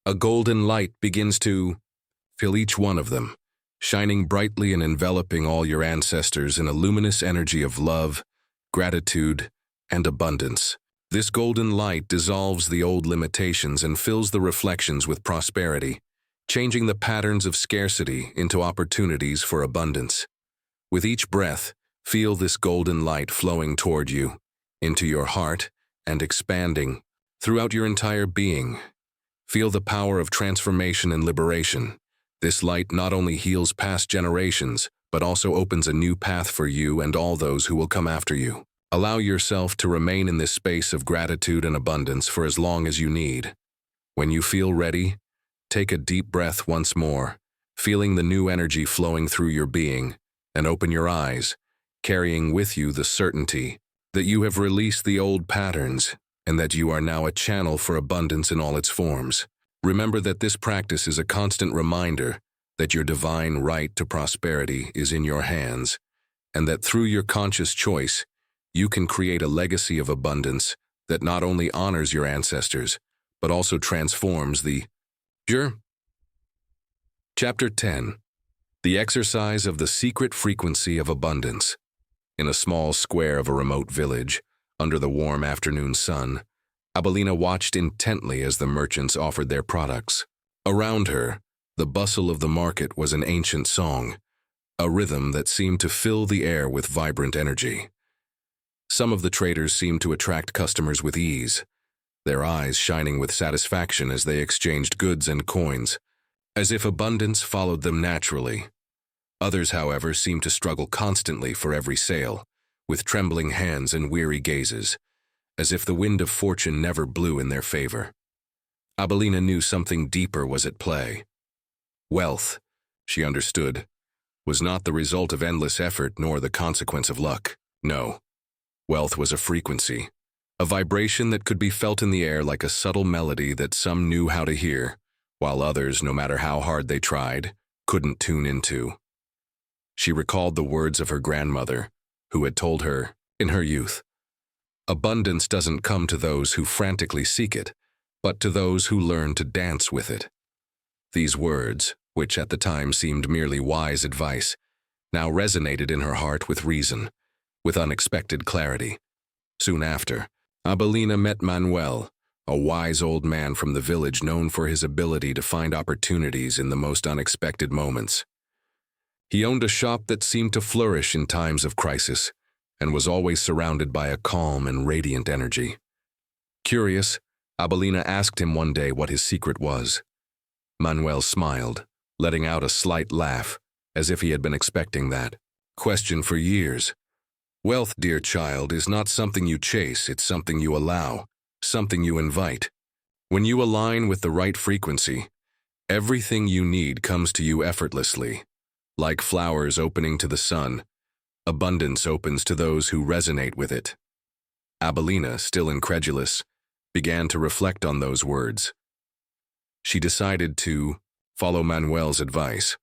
A golden light begins to fill each one of them, shining brightly and enveloping all your ancestors in a luminous energy of love, gratitude, and abundance. This golden light dissolves the old limitations and fills the reflections with prosperity, changing the patterns of scarcity into opportunities for abundance. With each breath, feel this golden light flowing toward you, into your heart, and expanding throughout your entire being. Feel the power of transformation and liberation. This light not only heals past generations, but also opens a new path for you and all those who will come after you. Allow yourself to remain in this space of gratitude and abundance for as long as you need. When you feel ready, take a deep breath once more, feeling the new energy flowing through your being, and open your eyes, carrying with you the certainty that you have released the old patterns and that you are now a channel for abundance in all its forms. Remember that this practice is a constant reminder that your divine right to prosperity is in your hands, and that through your conscious choice, you can create a legacy of abundance that not only honors your ancestors, but also transforms the Chapter 10. The Exercise of the Secret Frequency of Abundance. In a small square of a remote village, under the warm afternoon sun, Abelina watched intently as the merchants offered their products. Around her, the bustle of the market was an ancient song, a rhythm that seemed to fill the air with vibrant energy. Some of the traders seemed to attract customers with ease, their eyes shining with satisfaction as they exchanged goods and coins, as if abundance followed them naturally. Others, however, seemed to struggle constantly for every sale, with trembling hands and weary gazes, as if the wind of fortune never blew in their favor. Abelina knew something deeper was at play. Wealth, she understood, was not the result of endless effort nor the consequence of luck. No, wealth was a frequency, a vibration that could be felt in the air like a subtle melody that some knew how to hear, while others, no matter how hard they tried, couldn't tune into. She recalled the words of her grandmother, who had told her, in her youth, "Abundance doesn't come to those who frantically seek it, but to those who learn to dance with it." These words, which at the time seemed merely wise advice, now resonated in her heart with reason, with unexpected clarity. Soon after, Abelina met Manuel, a wise old man from the village known for his ability to find opportunities in the most unexpected moments. He owned a shop that seemed to flourish in times of crisis, and was always surrounded by a calm and radiant energy. Curious, Abelina asked him one day what his secret was. Manuel smiled, letting out a slight laugh, as if he had been expecting that question for years. "Wealth, dear child, is not something you chase, it's something you allow, something you invite. When you align with the right frequency, everything you need comes to you effortlessly. Like flowers opening to the sun, abundance opens to those who resonate with it." Abelina, still incredulous, began to reflect on those words. She decided to follow Manuel's advice.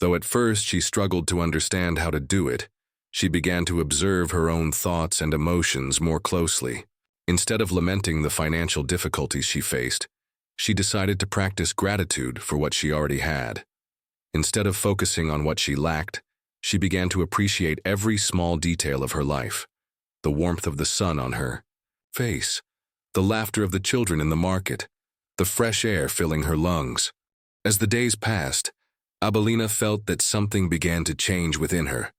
Though at first she struggled to understand how to do it, she began to observe her own thoughts and emotions more closely. Instead of lamenting the financial difficulties she faced, she decided to practice gratitude for what she already had. Instead of focusing on what she lacked, she began to appreciate every small detail of her life: the warmth of the sun on her face, the laughter of the children in the market, the fresh air filling her lungs. As the days passed, Abelina felt that something began to change within her.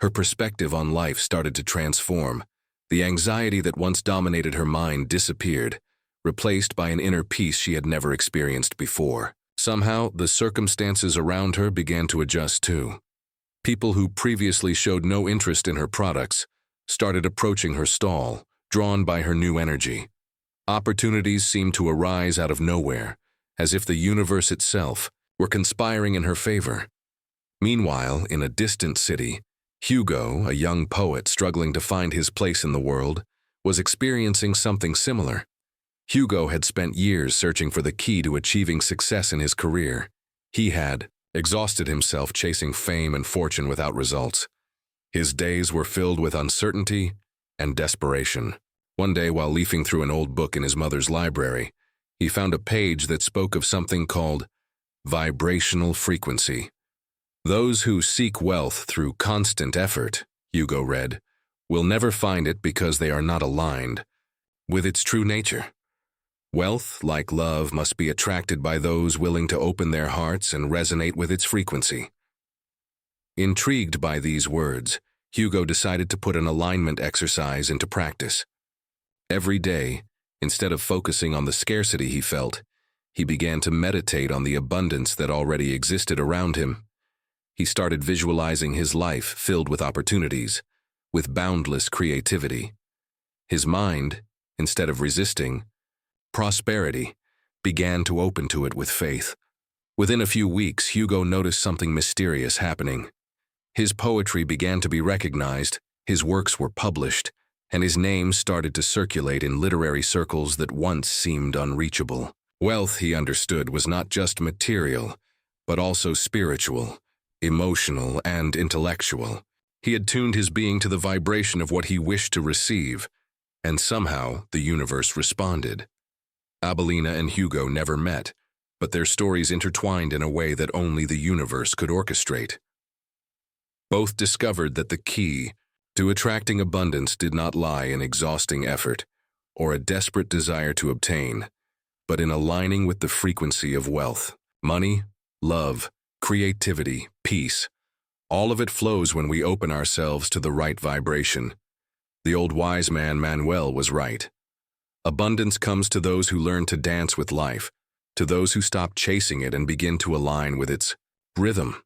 Her perspective on life started to transform. The anxiety that once dominated her mind disappeared, replaced by an inner peace she had never experienced before. Somehow, the circumstances around her began to adjust too. People who previously showed no interest in her products started approaching her stall, drawn by her new energy. Opportunities seemed to arise out of nowhere, as if the universe itself were conspiring in her favor. Meanwhile, in a distant city, Hugo, a young poet struggling to find his place in the world, was experiencing something similar. Hugo had spent years searching for the key to achieving success in his career. He had exhausted himself chasing fame and fortune without results. His days were filled with uncertainty and desperation. One day, while leafing through an old book in his mother's library, he found a page that spoke of something called vibrational frequency. "Those who seek wealth through constant effort," Hugo read, "will never find it because they are not aligned with its true nature. Wealth, like love, must be attracted by those willing to open their hearts and resonate with its frequency." Intrigued by these words, Hugo decided to put an alignment exercise into practice. Every day, instead of focusing on the scarcity he felt, he began to meditate on the abundance that already existed around him. He started visualizing his life filled with opportunities, with boundless creativity. His mind, instead of resisting prosperity, began to open to it with faith. Within a few weeks, Hugo noticed something mysterious happening. His poetry began to be recognized, his works were published, and his name started to circulate in literary circles that once seemed unreachable. Wealth, he understood, was not just material, but also spiritual, emotional, and intellectual. He had tuned his being to the vibration of what he wished to receive, and somehow the universe responded. Abelina and Hugo never met, but their stories intertwined in a way that only the universe could orchestrate. Both discovered that the key to attracting abundance did not lie in exhausting effort or a desperate desire to obtain, but in aligning with the frequency of wealth. Money, love, creativity, peace, all of it flows when we open ourselves to the right vibration. The old wise man Manuel was right. Abundance comes to those who learn to dance with life, to those who stop chasing it and begin to align with its rhythm.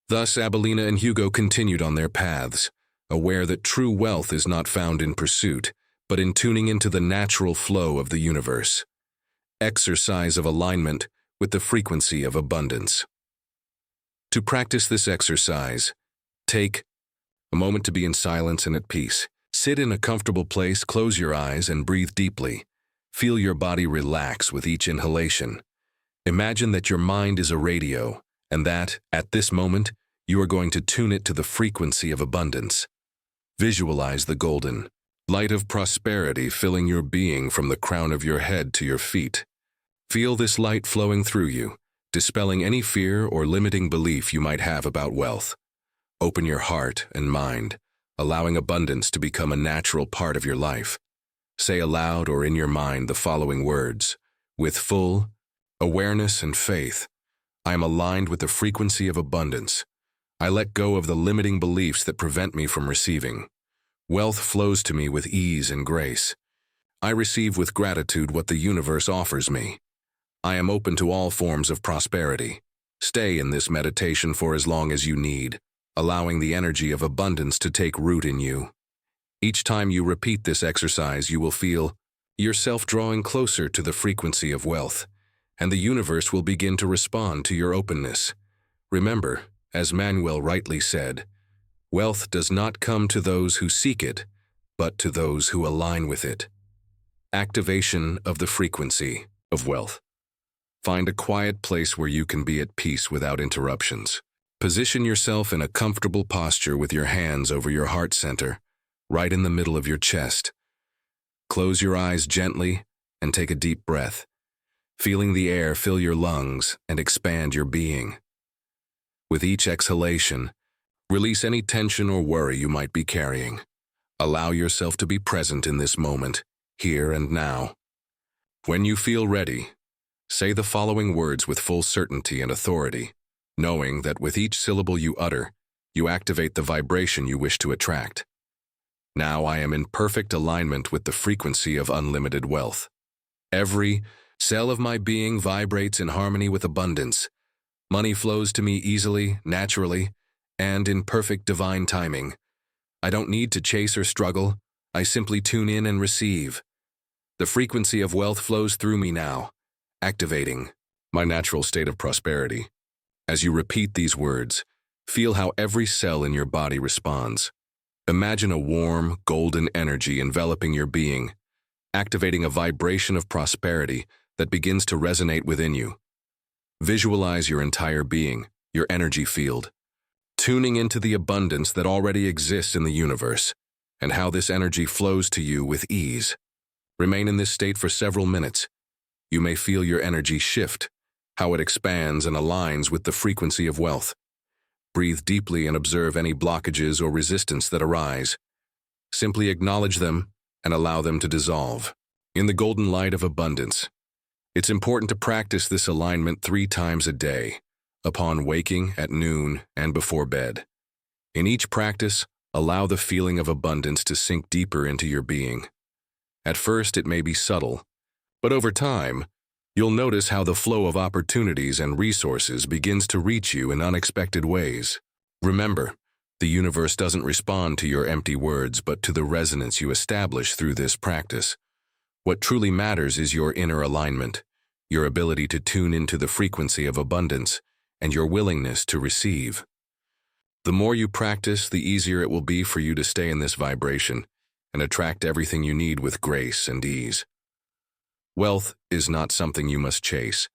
Thus, Abelina and Hugo continued on their paths, aware that true wealth is not found in pursuit, but in tuning into the natural flow of the universe. Exercise of alignment with the frequency of abundance. To practice this exercise, take a moment to be in silence and at peace. Sit in a comfortable place, close your eyes, and breathe deeply. Feel your body relax with each inhalation. Imagine that your mind is a radio, and that, at this moment, you are going to tune it to the frequency of abundance. Visualize the golden light of prosperity filling your being from the crown of your head to your feet. Feel this light flowing through you, dispelling any fear or limiting belief you might have about wealth. Open your heart and mind, allowing abundance to become a natural part of your life. Say aloud or in your mind the following words. With full awareness and faith, I am aligned with the frequency of abundance. I let go of the limiting beliefs that prevent me from receiving. Wealth flows to me with ease and grace. I receive with gratitude what the universe offers me. I am open to all forms of prosperity. Stay in this meditation for as long as you need, allowing the energy of abundance to take root in you. Each time you repeat this exercise, you will feel yourself drawing closer to the frequency of wealth, and the universe will begin to respond to your openness. Remember, as Manuel rightly said, wealth does not come to those who seek it, but to those who align with it. Activation of the frequency of wealth. Find a quiet place where you can be at peace without interruptions. Position yourself in a comfortable posture with your hands over your heart center, right in the middle of your chest. Close your eyes gently and take a deep breath, feeling the air fill your lungs and expand your being. With each exhalation, release any tension or worry you might be carrying. Allow yourself to be present in this moment, here and now. When you feel ready, say the following words with full certainty and authority, knowing that with each syllable you utter, you activate the vibration you wish to attract. Now I am in perfect alignment with the frequency of unlimited wealth. Every cell of my being vibrates in harmony with abundance. Money flows to me easily, naturally, and in perfect divine timing. I don't need to chase or struggle. I simply tune in and receive. The frequency of wealth flows through me now, activating my natural state of prosperity. As you repeat these words, feel how every cell in your body responds. Imagine a warm, golden energy enveloping your being, activating a vibration of prosperity that begins to resonate within you. Visualize your entire being, your energy field, tuning into the abundance that already exists in the universe, and how this energy flows to you with ease. Remain in this state for several minutes. You may feel your energy shift, how it expands and aligns with the frequency of wealth. Breathe deeply and observe any blockages or resistance that arise. Simply acknowledge them and allow them to dissolve. In the golden light of abundance, it's important to practice this alignment 3 times a day, upon waking, at noon, and before bed. In each practice, allow the feeling of abundance to sink deeper into your being. At first, it may be subtle, but over time, you'll notice how the flow of opportunities and resources begins to reach you in unexpected ways. Remember, the universe doesn't respond to your empty words, but to the resonance you establish through this practice. What truly matters is your inner alignment, your ability to tune into the frequency of abundance, and your willingness to receive. The more you practice, the easier it will be for you to stay in this vibration and attract everything you need with grace and ease. Wealth is not something you must chase.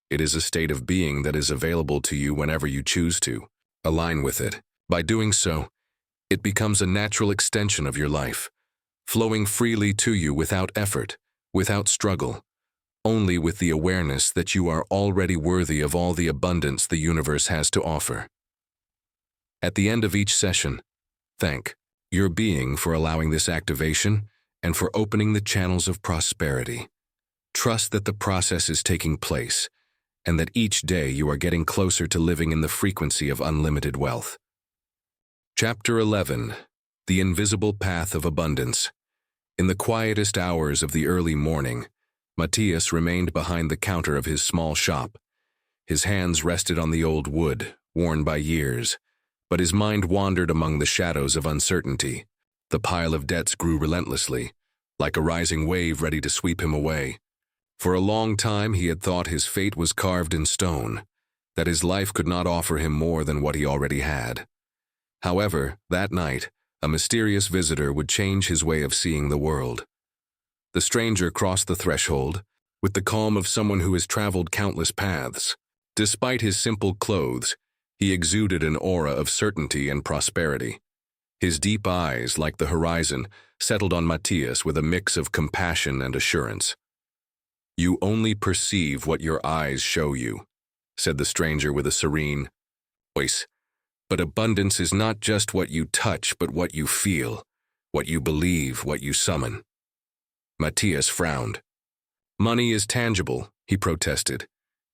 It is a state of being that is available to you whenever you choose to. Align with it. By doing so, it becomes a natural extension of your life, flowing freely to you without effort, without struggle, only with the awareness that you are already worthy of all the abundance the universe has to offer. At the end of each session, thank your being for allowing this activation and for opening the channels of prosperity. Trust that the process is taking place and that each day you are getting closer to living in the frequency of unlimited wealth. Chapter 11. The Invisible Path of Abundance. In the quietest hours of the early morning, Matthias remained behind the counter of his small shop. His hands rested on the old wood, worn by years, but his mind wandered among the shadows of uncertainty. The pile of debts grew relentlessly, like a rising wave ready to sweep him away. For a long time he had thought his fate was carved in stone, that his life could not offer him more than what he already had. However, that night, a mysterious visitor would change his way of seeing the world. The stranger crossed the threshold with the calm of someone who has traveled countless paths. Despite his simple clothes, he exuded an aura of certainty and prosperity. His deep eyes, like the horizon, settled on Matthias with a mix of compassion and assurance. "You only perceive what your eyes show you," said the stranger with a serene voice. "But abundance is not just what you touch, but what you feel, what you believe, what you summon." Matthias frowned. "Money is tangible," he protested.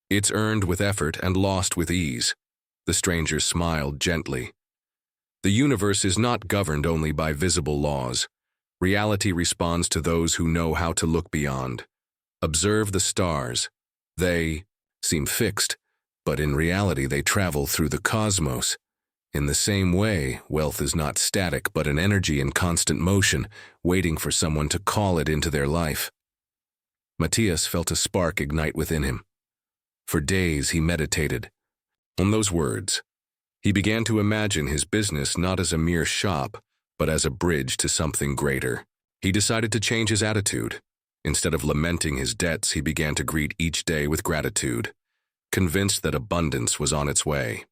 "It's earned with effort and lost with ease." The stranger smiled gently. "The universe is not governed only by visible laws. Reality responds to those who know how to look beyond. Observe the stars. They seem fixed, but in reality they travel through the cosmos. In the same way, wealth is not static but an energy in constant motion, waiting for someone to call it into their life." Matthias felt a spark ignite within him. For days he meditated on those words. He began to imagine his business not as a mere shop, but as a bridge to something greater. He decided to change his attitude. Instead of lamenting his debts, he began to greet each day with gratitude, convinced that abundance was on its way.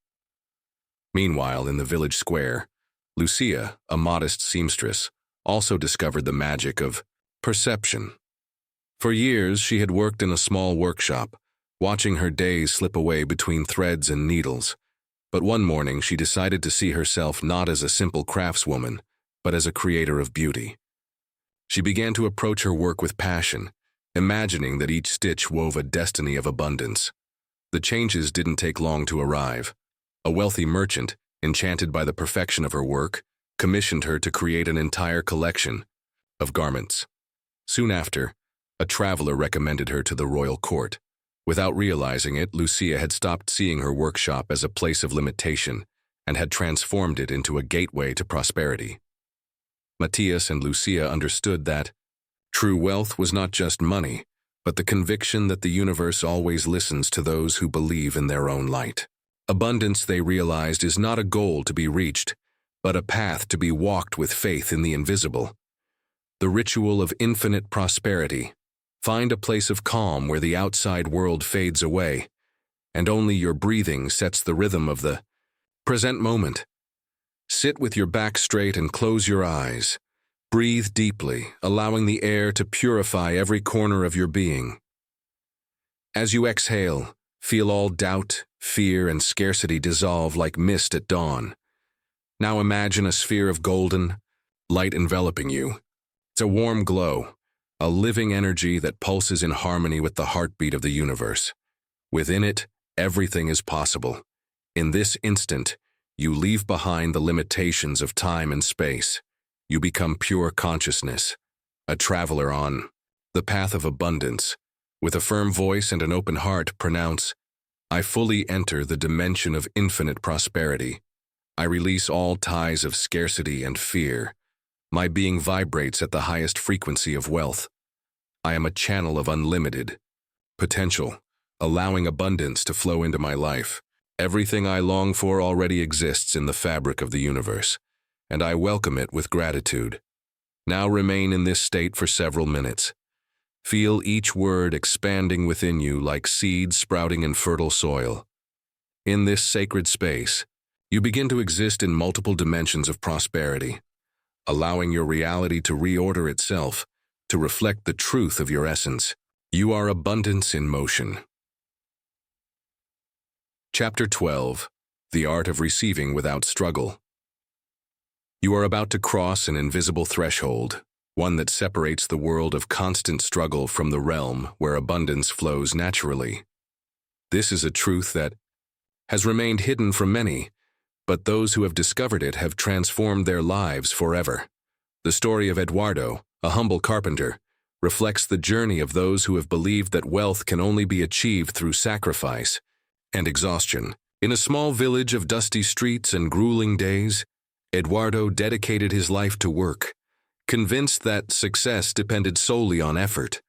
Meanwhile, in the village square, Lucia, a modest seamstress, also discovered the magic of perception. For years, she had worked in a small workshop, watching her days slip away between threads and needles. But one morning, she decided to see herself not as a simple craftswoman, but as a creator of beauty. She began to approach her work with passion, imagining that each stitch wove a destiny of abundance. The changes didn't take long to arrive. A wealthy merchant, enchanted by the perfection of her work, commissioned her to create an entire collection of garments. Soon after, a traveler recommended her to the royal court. Without realizing it, Lucia had stopped seeing her workshop as a place of limitation and had transformed it into a gateway to prosperity. Matthias and Lucia understood that true wealth was not just money, but the conviction that the universe always listens to those who believe in their own light. Abundance, they realized, is not a goal to be reached, but a path to be walked with faith in the invisible. The ritual of infinite prosperity. Find a place of calm where the outside world fades away, and only your breathing sets the rhythm of the present moment. Sit with your back straight and close your eyes. Breathe deeply, allowing the air to purify every corner of your being. As you exhale, feel all doubt, fear, and scarcity dissolve like mist at dawn. Now imagine a sphere of golden light enveloping you. It's a warm glow, a living energy that pulses in harmony with the heartbeat of the universe. Within it, everything is possible. In this instant, you leave behind the limitations of time and space. You become pure consciousness, a traveler on the path of abundance. With a firm voice and an open heart, pronounce, "I fully enter the dimension of infinite prosperity. I release all ties of scarcity and fear. My being vibrates at the highest frequency of wealth. I am a channel of unlimited potential, allowing abundance to flow into my life. Everything I long for already exists in the fabric of the universe, and I welcome it with gratitude." Now remain in this state for several minutes. Feel each word expanding within you like seeds sprouting in fertile soil. In this sacred space, you begin to exist in multiple dimensions of prosperity, allowing your reality to reorder itself, to reflect the truth of your essence. You are abundance in motion. Chapter 12. The Art of Receiving Without Struggle. You are about to cross an invisible threshold, one that separates the world of constant struggle from the realm where abundance flows naturally. This is a truth that has remained hidden from many, but those who have discovered it have transformed their lives forever. The story of Eduardo, a humble carpenter, reflects the journey of those who have believed that wealth can only be achieved through sacrifice and exhaustion. In a small village of dusty streets and grueling days, Eduardo dedicated his life to work, convinced that success depended solely on effort.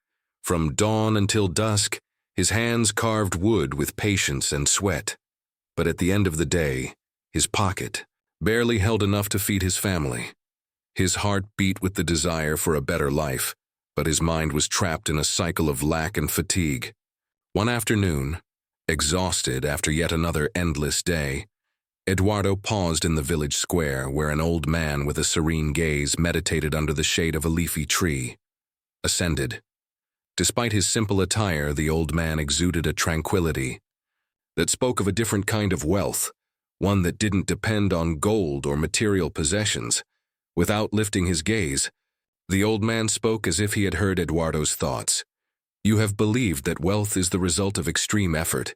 From dawn until dusk, his hands carved wood with patience and sweat. But at the end of the day, his pocket barely held enough to feed his family. His heart beat with the desire for a better life, but his mind was trapped in a cycle of lack and fatigue. One afternoon, exhausted after yet another endless day, Eduardo paused in the village square where an old man with a serene gaze meditated under the shade of a leafy tree. Ascended. Despite his simple attire, the old man exuded a tranquility that spoke of a different kind of wealth, one that didn't depend on gold or material possessions. Without lifting his gaze, the old man spoke as if he had heard Eduardo's thoughts. You have believed that wealth is the result of extreme effort,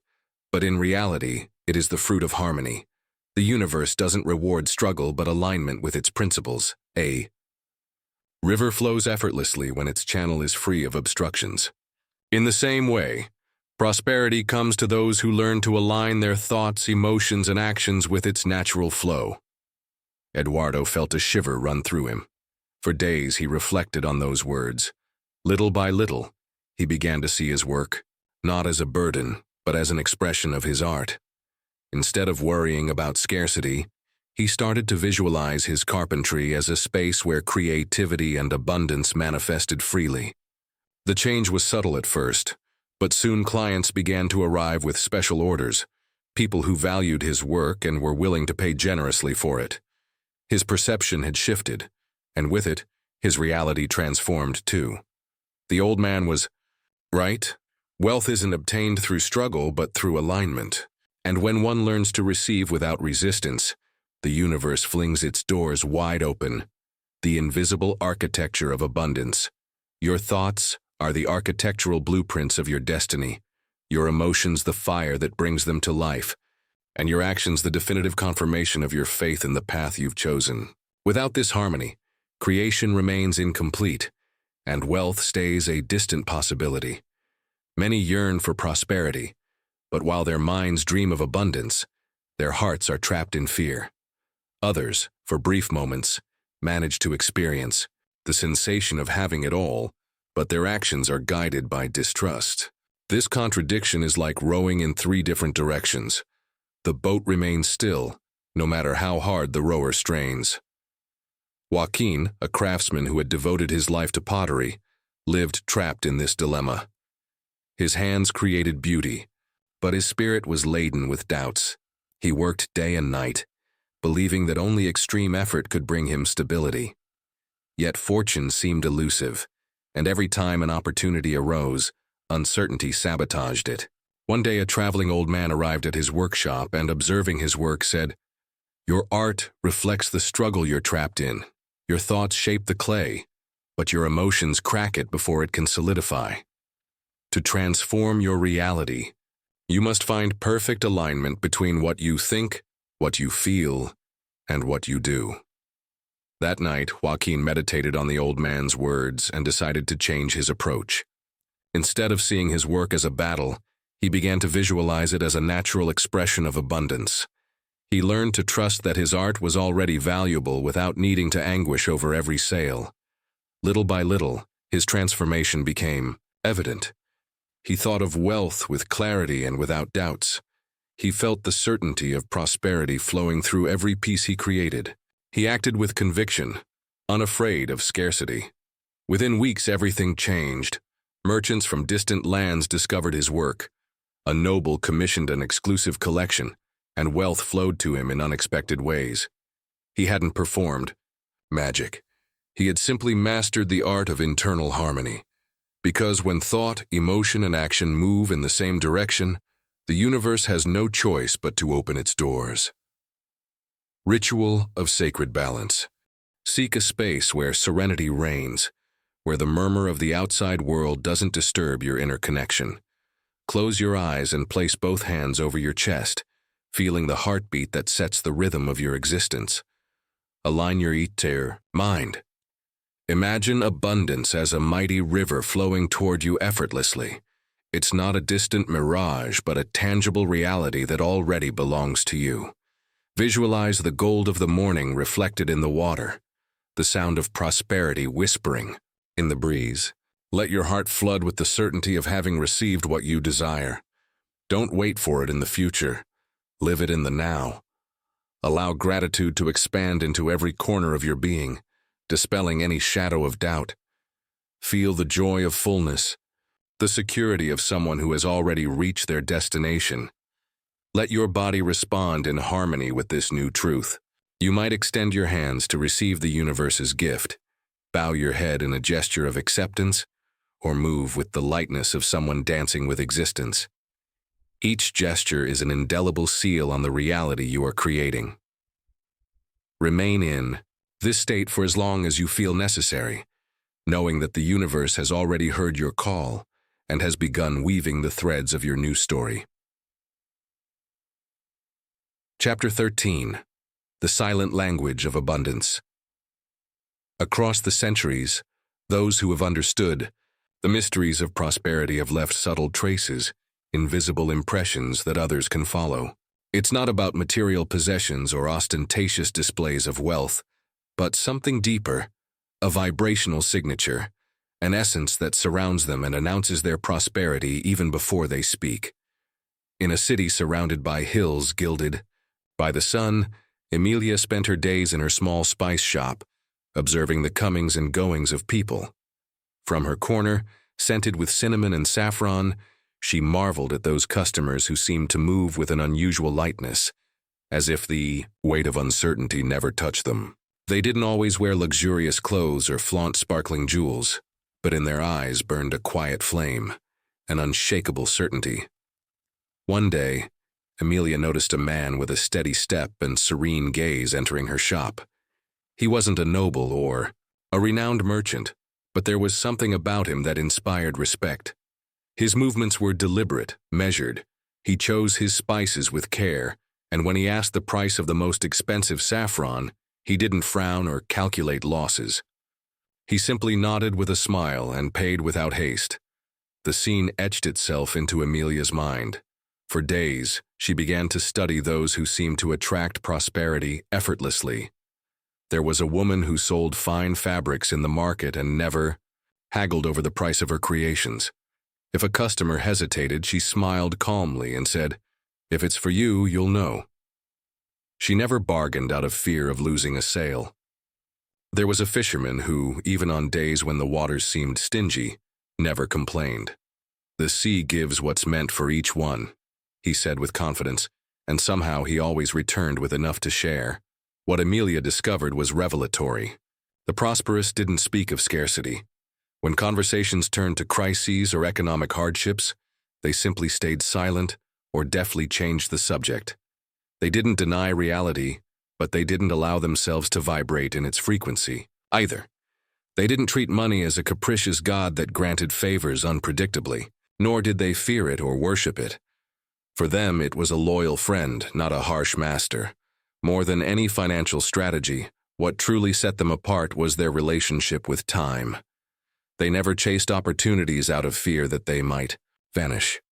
but in reality, it is the fruit of harmony. The universe doesn't reward struggle but alignment with its principles. A river flows effortlessly when its channel is free of obstructions. In the same way, prosperity comes to those who learn to align their thoughts, emotions, and actions with its natural flow. Eduardo felt a shiver run through him. For days he reflected on those words. Little by little, he began to see his work, not as a burden, but as an expression of his art. Instead of worrying about scarcity, he started to visualize his carpentry as a space where creativity and abundance manifested freely. The change was subtle at first, but soon clients began to arrive with special orders, people who valued his work and were willing to pay generously for it. His perception had shifted, and with it, his reality transformed too. The old man was right. Wealth isn't obtained through struggle but through alignment. And when one learns to receive without resistance, the universe flings its doors wide open. The invisible architecture of abundance. Your thoughts are the architectural blueprints of your destiny, your emotions the fire that brings them to life, and your actions the definitive confirmation of your faith in the path you've chosen. Without this harmony, creation remains incomplete, and wealth stays a distant possibility. Many yearn for prosperity, but while their minds dream of abundance, their hearts are trapped in fear. Others, for brief moments, manage to experience the sensation of having it all, but their actions are guided by distrust. This contradiction is like rowing in three different directions. The boat remains still, no matter how hard the rower strains. Joaquin, a craftsman who had devoted his life to pottery, lived trapped in this dilemma. His hands created beauty, but his spirit was laden with doubts. He worked day and night, believing that only extreme effort could bring him stability. Yet fortune seemed elusive, and every time an opportunity arose, uncertainty sabotaged it. One day a traveling old man arrived at his workshop and, observing his work, said, "Your art reflects the struggle you're trapped in. Your thoughts shape the clay, but your emotions crack it before it can solidify. To transform your reality, you must find perfect alignment between what you think, what you feel, and what you do." That night, Joaquin meditated on the old man's words and decided to change his approach. Instead of seeing his work as a battle, he began to visualize it as a natural expression of abundance. He learned to trust that his art was already valuable without needing to anguish over every sale. Little by little, his transformation became evident. He thought of wealth with clarity and without doubts. He felt the certainty of prosperity flowing through every piece he created. He acted with conviction, unafraid of scarcity. Within weeks, everything changed. Merchants from distant lands discovered his work. A noble commissioned an exclusive collection, and wealth flowed to him in unexpected ways. He hadn't performed magic. He had simply mastered the art of internal harmony. Because when thought, emotion, and action move in the same direction, the universe has no choice but to open its doors. Ritual of sacred balance. Seek a space where serenity reigns, where the murmur of the outside world doesn't disturb your inner connection. Close your eyes and place both hands over your chest, feeling the heartbeat that sets the rhythm of your existence. Align your mind. Imagine abundance as a mighty river flowing toward you effortlessly. It's not a distant mirage, but a tangible reality that already belongs to you. Visualize the gold of the morning reflected in the water, the sound of prosperity whispering in the breeze. Let your heart flood with the certainty of having received what you desire. Don't wait for it in the future. Live it in the now. Allow gratitude to expand into every corner of your being, dispelling any shadow of doubt. Feel the joy of fullness, the security of someone who has already reached their destination. Let your body respond in harmony with this new truth. You might extend your hands to receive the universe's gift, bow your head in a gesture of acceptance, or move with the lightness of someone dancing with existence. Each gesture is an indelible seal on the reality you are creating. Remain in this state for as long as you feel necessary, knowing that the universe has already heard your call and has begun weaving the threads of your new story. Chapter 13. The Silent Language of Abundance. Across the centuries, those who have understood the mysteries of prosperity have left subtle traces, invisible impressions that others can follow. It's not about material possessions or ostentatious displays of wealth, but something deeper, a vibrational signature, an essence that surrounds them and announces their prosperity even before they speak. In a city surrounded by hills gilded by the sun, Amelia spent her days in her small spice shop, observing the comings and goings of people. From her corner, scented with cinnamon and saffron, she marveled at those customers who seemed to move with an unusual lightness, as if the weight of uncertainty never touched them. They didn't always wear luxurious clothes or flaunt sparkling jewels, but in their eyes burned a quiet flame, an unshakable certainty. One day, Amelia noticed a man with a steady step and serene gaze entering her shop. He wasn't a noble or a renowned merchant, but there was something about him that inspired respect. His movements were deliberate, measured. He chose his spices with care, and when he asked the price of the most expensive saffron, he didn't frown or calculate losses. He simply nodded with a smile and paid without haste. The scene etched itself into Amelia's mind. For days, she began to study those who seemed to attract prosperity effortlessly. There was a woman who sold fine fabrics in the market and never haggled over the price of her creations. If a customer hesitated, she smiled calmly and said, "If it's for you, you'll know." She never bargained out of fear of losing a sale. There was a fisherman who, even on days when the waters seemed stingy, never complained. "The sea gives what's meant for each one," he said with confidence, and somehow he always returned with enough to share. What Amelia discovered was revelatory. The prosperous didn't speak of scarcity. When conversations turned to crises or economic hardships, they simply stayed silent or deftly changed the subject. They didn't deny reality, but they didn't allow themselves to vibrate in its frequency, either. They didn't treat money as a capricious god that granted favors unpredictably, nor did they fear it or worship it. For them, it was a loyal friend, not a harsh master. More than any financial strategy, what truly set them apart was their relationship with time. They never chased opportunities out of fear that they might vanish.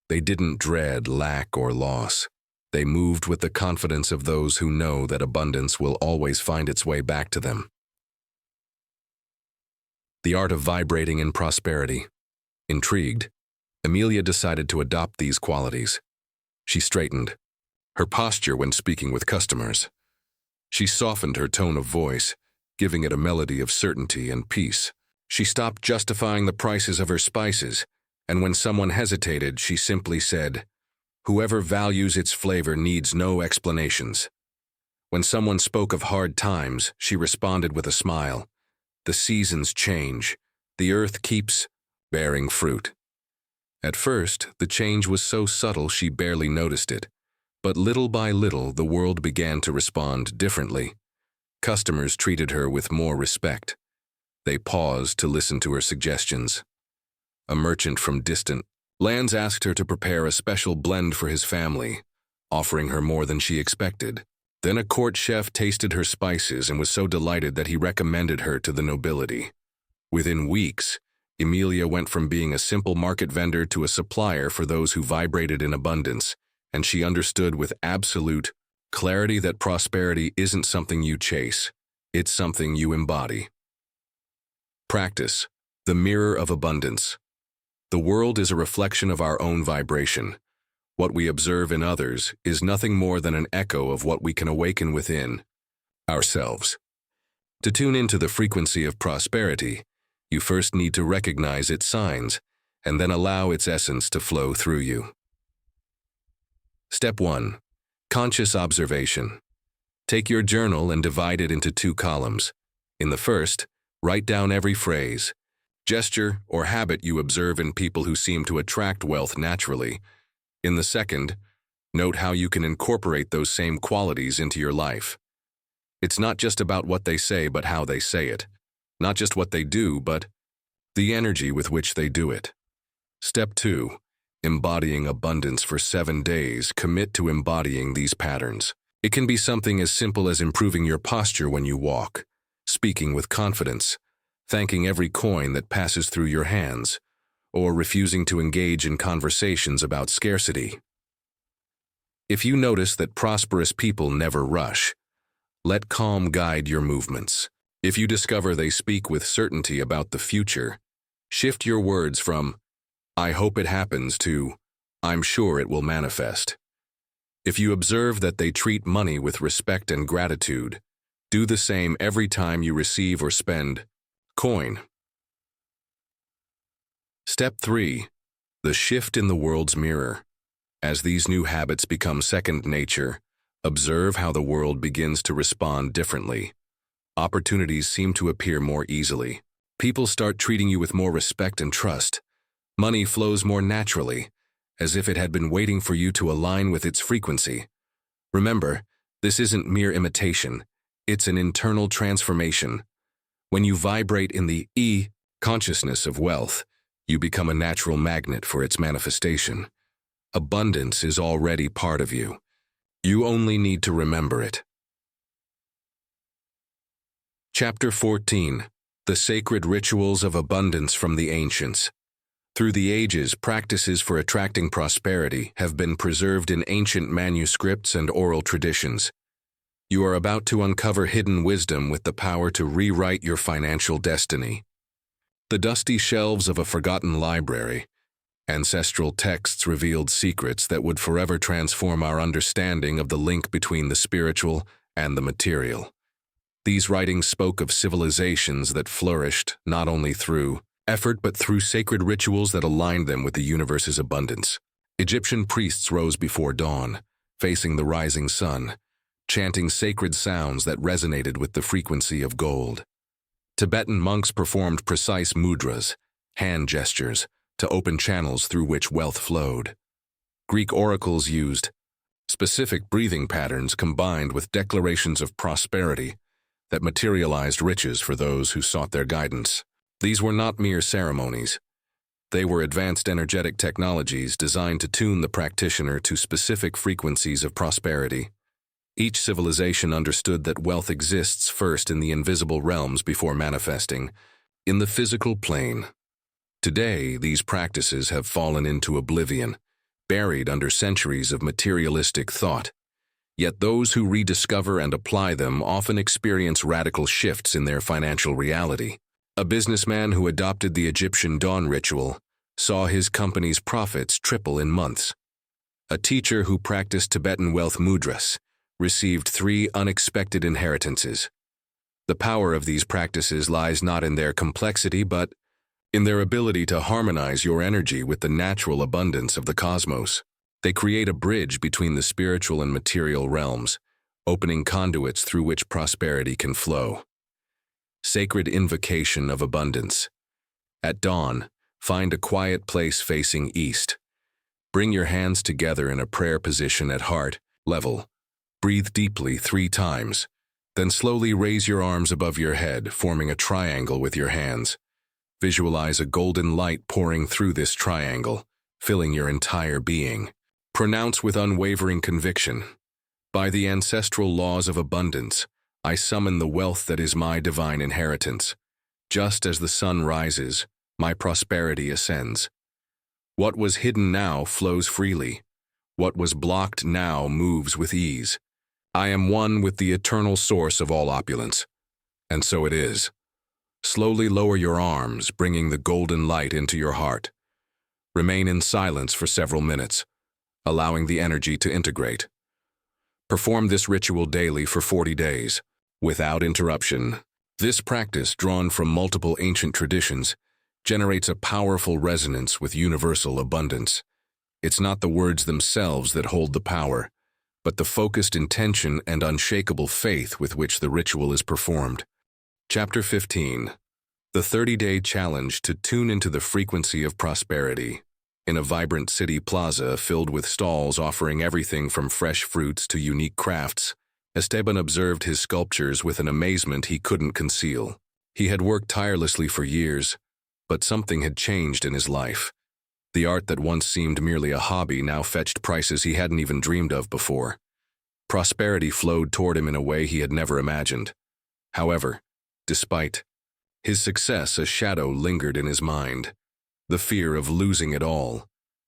They didn't dread lack or loss. They moved with the confidence of those who know that abundance will always find its way back to them. The art of vibrating in prosperity. Intrigued, Amelia decided to adopt these qualities. She straightened her posture when speaking with customers. She softened her tone of voice, giving it a melody of certainty and peace. She stopped justifying the prices of her spices, and when someone hesitated, she simply said, "Whoever values its flavor needs no explanations." When someone spoke of hard times, she responded with a smile. "The seasons change. The earth keeps bearing fruit." At first, the change was so subtle she barely noticed it. But little by little, the world began to respond differently. Customers treated her with more respect. They paused to listen to her suggestions. A merchant from distant lands asked her to prepare a special blend for his family, offering her more than she expected. Then a court chef tasted her spices and was so delighted that he recommended her to the nobility. Within weeks, Amelia went from being a simple market vendor to a supplier for those who vibrated in abundance, and she understood with absolute clarity that prosperity isn't something you chase, it's something you embody. Practice, the mirror of abundance. The world is a reflection of our own vibration. What we observe in others is nothing more than an echo of what we can awaken within ourselves. To tune into the frequency of prosperity, you first need to recognize its signs and then allow its essence to flow through you. Step 1. Conscious observation. Take your journal and divide it into 2 columns. In the first, write down every phrase, gesture, or habit you observe in people who seem to attract wealth naturally. In the second, note how you can incorporate those same qualities into your life. It's not just about what they say, but how they say it. Not just what they do, but the energy with which they do it. Step 2. Embodying abundance for 7 days. Commit to embodying these patterns. It can be something as simple as improving your posture when you walk, speaking with confidence, thanking every coin that passes through your hands, or refusing to engage in conversations about scarcity. If you notice that prosperous people never rush, let calm guide your movements. If you discover they speak with certainty about the future, shift your words from, "I hope it happens," to, "I'm sure it will manifest." If you observe that they treat money with respect and gratitude, do the same every time you receive or spend coin. Step 3. The shift in the world's mirror. As these new habits become second nature, observe how the world begins to respond differently. Opportunities seem to appear more easily. People start treating you with more respect and trust. Money flows more naturally, as if it had been waiting for you to align with its frequency. Remember, this isn't mere imitation, it's an internal transformation. When you vibrate in the consciousness of wealth, you become a natural magnet for its manifestation. Abundance is already part of you. You only need to remember it. Chapter 14. The Sacred Rituals of Abundance from the Ancients. Through the ages, practices for attracting prosperity have been preserved in ancient manuscripts and oral traditions. You are about to uncover hidden wisdom with the power to rewrite your financial destiny. The dusty shelves of a forgotten library, ancestral texts revealed secrets that would forever transform our understanding of the link between the spiritual and the material. These writings spoke of civilizations that flourished not only through effort but through sacred rituals that aligned them with the universe's abundance. Egyptian priests rose before dawn, facing the rising sun, chanting sacred sounds that resonated with the frequency of gold. Tibetan monks performed precise mudras, hand gestures, to open channels through which wealth flowed. Greek oracles used specific breathing patterns combined with declarations of prosperity that materialized riches for those who sought their guidance. These were not mere ceremonies. They were advanced energetic technologies designed to tune the practitioner to specific frequencies of prosperity. Each civilization understood that wealth exists first in the invisible realms before manifesting in the physical plane. Today, these practices have fallen into oblivion, buried under centuries of materialistic thought. Yet those who rediscover and apply them often experience radical shifts in their financial reality. A businessman who adopted the Egyptian dawn ritual saw his company's profits triple in months. A teacher who practiced Tibetan wealth mudras received 3 unexpected inheritances. The power of these practices lies not in their complexity, but in their ability to harmonize your energy with the natural abundance of the cosmos. They create a bridge between the spiritual and material realms, opening conduits through which prosperity can flow. Sacred invocation of abundance. At dawn, find a quiet place facing east. Bring your hands together in a prayer position at heart level. Breathe deeply 3 times, then slowly raise your arms above your head, forming a triangle with your hands. Visualize a golden light pouring through this triangle, filling your entire being. Pronounce with unwavering conviction, "By the ancestral laws of abundance, I summon the wealth that is my divine inheritance. Just as the sun rises, my prosperity ascends. What was hidden now flows freely. What was blocked now moves with ease. I am one with the eternal source of all opulence." And so it is. Slowly lower your arms, bringing the golden light into your heart. Remain in silence for several minutes, allowing the energy to integrate. Perform this ritual daily for 40 days, without interruption. This practice, drawn from multiple ancient traditions, generates a powerful resonance with universal abundance. It's not the words themselves that hold the power, but the focused intention and unshakable faith with which the ritual is performed. Chapter 15. The 30-Day Challenge to Tune into the Frequency of Prosperity. In a vibrant city plaza filled with stalls offering everything from fresh fruits to unique crafts, Esteban observed his sculptures with an amazement he couldn't conceal. He had worked tirelessly for years, but something had changed in his life. The art that once seemed merely a hobby now fetched prices he hadn't even dreamed of before. Prosperity flowed toward him in a way he had never imagined. However, despite his success, a shadow lingered in his mind. The fear of losing it all.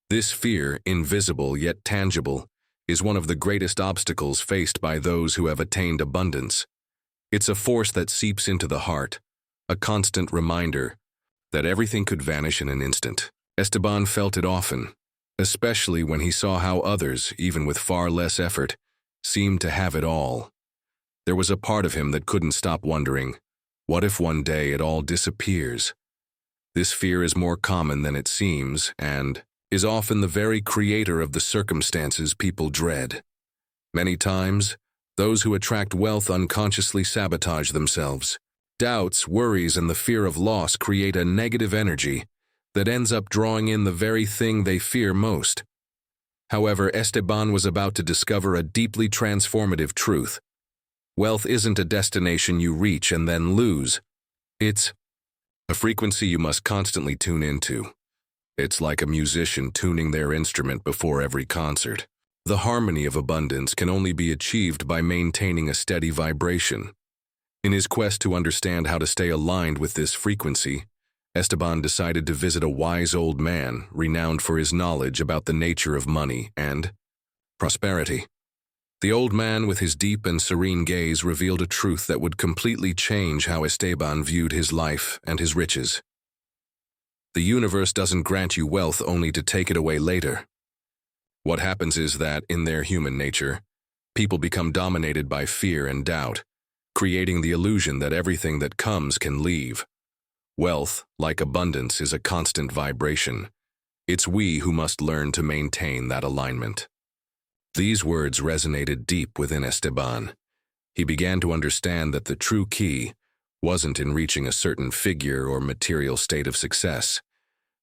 This fear, invisible yet tangible, is one of the greatest obstacles faced by those who have attained abundance. It's a force that seeps into the heart, a constant reminder that everything could vanish in an instant. Esteban felt it often, especially when he saw how others, even with far less effort, seemed to have it all. There was a part of him that couldn't stop wondering, what if one day it all disappears? This fear is more common than it seems and is often the very creator of the circumstances people dread. Many times, those who attract wealth unconsciously sabotage themselves. Doubts, worries, and the fear of loss create a negative energy that ends up drawing in the very thing they fear most. However, Esteban was about to discover a deeply transformative truth. Wealth isn't a destination you reach and then lose. It's a frequency you must constantly tune into. It's like a musician tuning their instrument before every concert. The harmony of abundance can only be achieved by maintaining a steady vibration. In his quest to understand how to stay aligned with this frequency, Esteban decided to visit a wise old man renowned for his knowledge about the nature of money and prosperity. The old man, with his deep and serene gaze, revealed a truth that would completely change how Esteban viewed his life and his riches. The universe doesn't grant you wealth only to take it away later. What happens is that, in their human nature, people become dominated by fear and doubt, creating the illusion that everything that comes can leave. Wealth, like abundance, is a constant vibration. It's we who must learn to maintain that alignment. These words resonated deep within Esteban. He began to understand that the true key wasn't in reaching a certain figure or material state of success,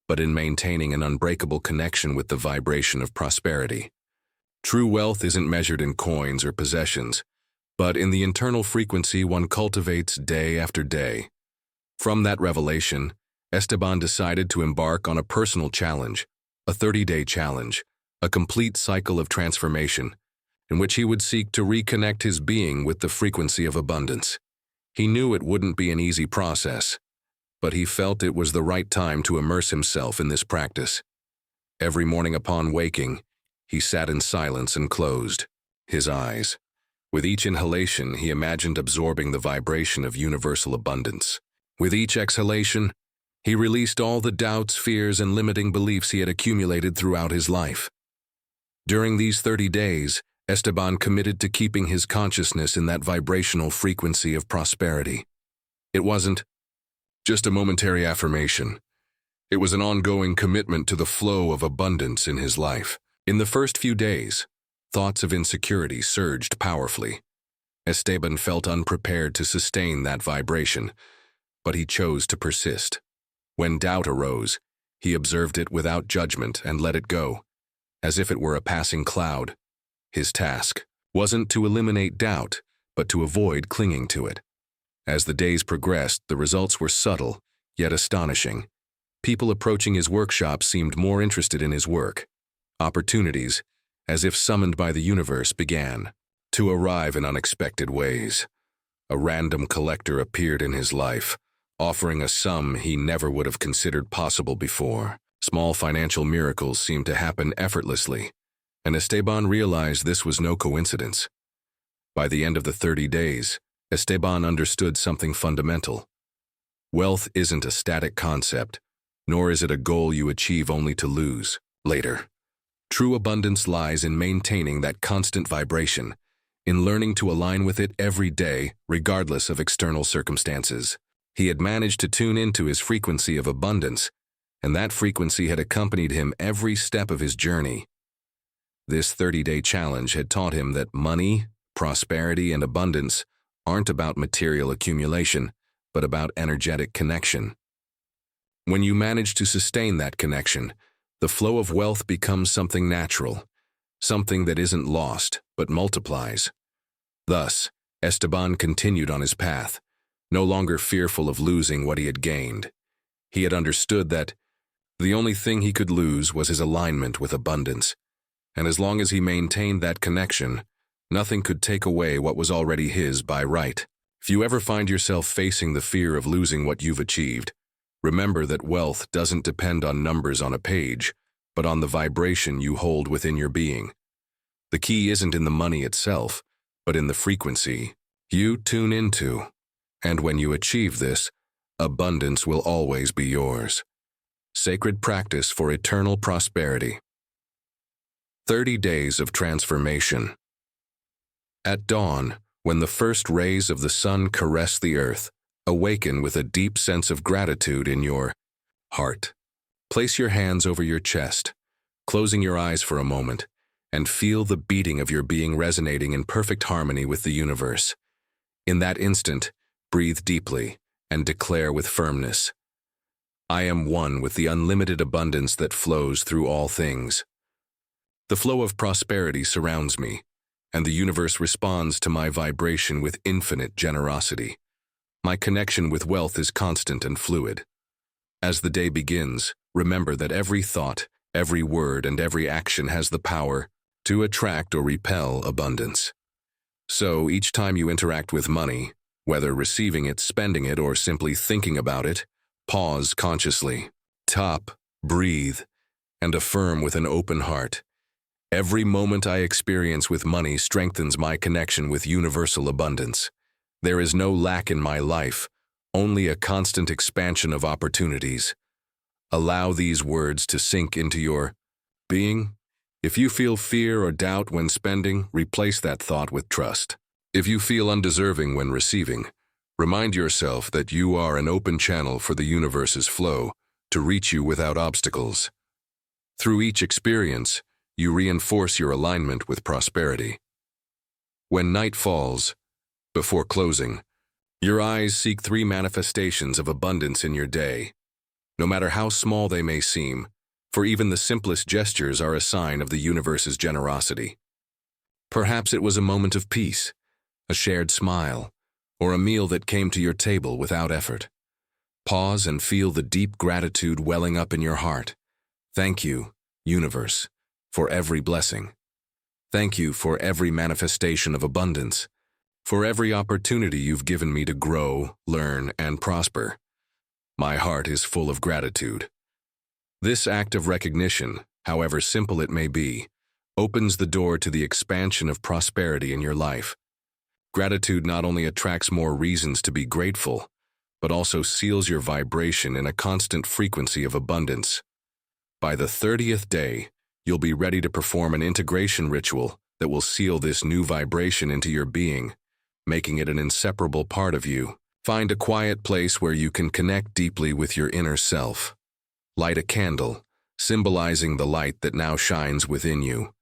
but in maintaining an unbreakable connection with the vibration of prosperity. True wealth isn't measured in coins or possessions, but in the internal frequency one cultivates day after day. From that revelation, Esteban decided to embark on a personal challenge, a 30-day challenge, a complete cycle of transformation, in which he would seek to reconnect his being with the frequency of abundance. He knew it wouldn't be an easy process, but he felt it was the right time to immerse himself in this practice. Every morning upon waking, he sat in silence and closed his eyes. With each inhalation, he imagined absorbing the vibration of universal abundance. With each exhalation, he released all the doubts, fears, and limiting beliefs he had accumulated throughout his life. During these 30 days, Esteban committed to keeping his consciousness in that vibrational frequency of prosperity. It wasn't just a momentary affirmation. It was an ongoing commitment to the flow of abundance in his life. In the first few days, thoughts of insecurity surged powerfully. Esteban felt unprepared to sustain that vibration, but he chose to persist. When doubt arose, he observed it without judgment and let it go, as if it were a passing cloud. His task wasn't to eliminate doubt, but to avoid clinging to it. As the days progressed, the results were subtle, yet astonishing. People approaching his workshop seemed more interested in his work. Opportunities, as if summoned by the universe, began to arrive in unexpected ways. A random collector appeared in his life, offering a sum he never would have considered possible before. Small financial miracles seemed to happen effortlessly, and Esteban realized this was no coincidence. By the end of the 30 days, Esteban understood something fundamental. Wealth isn't a static concept, nor is it a goal you achieve only to lose later. True abundance lies in maintaining that constant vibration, in learning to align with it every day, regardless of external circumstances. He had managed to tune into his frequency of abundance, and that frequency had accompanied him every step of his journey. This 30-day challenge had taught him that money, prosperity, and abundance aren't about material accumulation, but about energetic connection. When you manage to sustain that connection, the flow of wealth becomes something natural, something that isn't lost, but multiplies. Thus, Esteban continued on his path, no longer fearful of losing what he had gained. He had understood that the only thing he could lose was his alignment with abundance, and as long as he maintained that connection, nothing could take away what was already his by right. If you ever find yourself facing the fear of losing what you've achieved, remember that wealth doesn't depend on numbers on a page, but on the vibration you hold within your being. The key isn't in the money itself, but in the frequency you tune into. And when you achieve this, abundance will always be yours. Sacred practice for eternal prosperity. 30 days of transformation. At dawn, when the first rays of the sun caress the earth, awaken with a deep sense of gratitude in your heart. Place your hands over your chest, closing your eyes for a moment, and feel the beating of your being resonating in perfect harmony with the universe. In that instant, breathe deeply and declare with firmness, I am one with the unlimited abundance that flows through all things. The flow of prosperity surrounds me, and the universe responds to my vibration with infinite generosity. My connection with wealth is constant and fluid. As the day begins, remember that every thought, every word, and every action has the power to attract or repel abundance. So each time you interact with money, whether receiving it, spending it, or simply thinking about it, pause consciously, stop, breathe, and affirm with an open heart. Every moment I experience with money strengthens my connection with universal abundance. There is no lack in my life, only a constant expansion of opportunities. Allow these words to sink into your being. If you feel fear or doubt when spending, replace that thought with trust. If you feel undeserving when receiving, remind yourself that you are an open channel for the universe's flow to reach you without obstacles. Through each experience, you reinforce your alignment with prosperity. When night falls, before closing, your eyes seek 3 manifestations of abundance in your day. No matter how small they may seem, for even the simplest gestures are a sign of the universe's generosity. Perhaps it was a moment of peace, a shared smile, or a meal that came to your table without effort. Pause and feel the deep gratitude welling up in your heart. Thank you, universe, for every blessing. Thank you for every manifestation of abundance, for every opportunity you've given me to grow, learn, and prosper. My heart is full of gratitude. This act of recognition, however simple it may be, opens the door to the expansion of prosperity in your life. Gratitude not only attracts more reasons to be grateful, but also seals your vibration in a constant frequency of abundance. By the 30th day, you'll be ready to perform an integration ritual that will seal this new vibration into your being, making it an inseparable part of you. Find a quiet place where you can connect deeply with your inner self. Light a candle, symbolizing the light that now shines within you.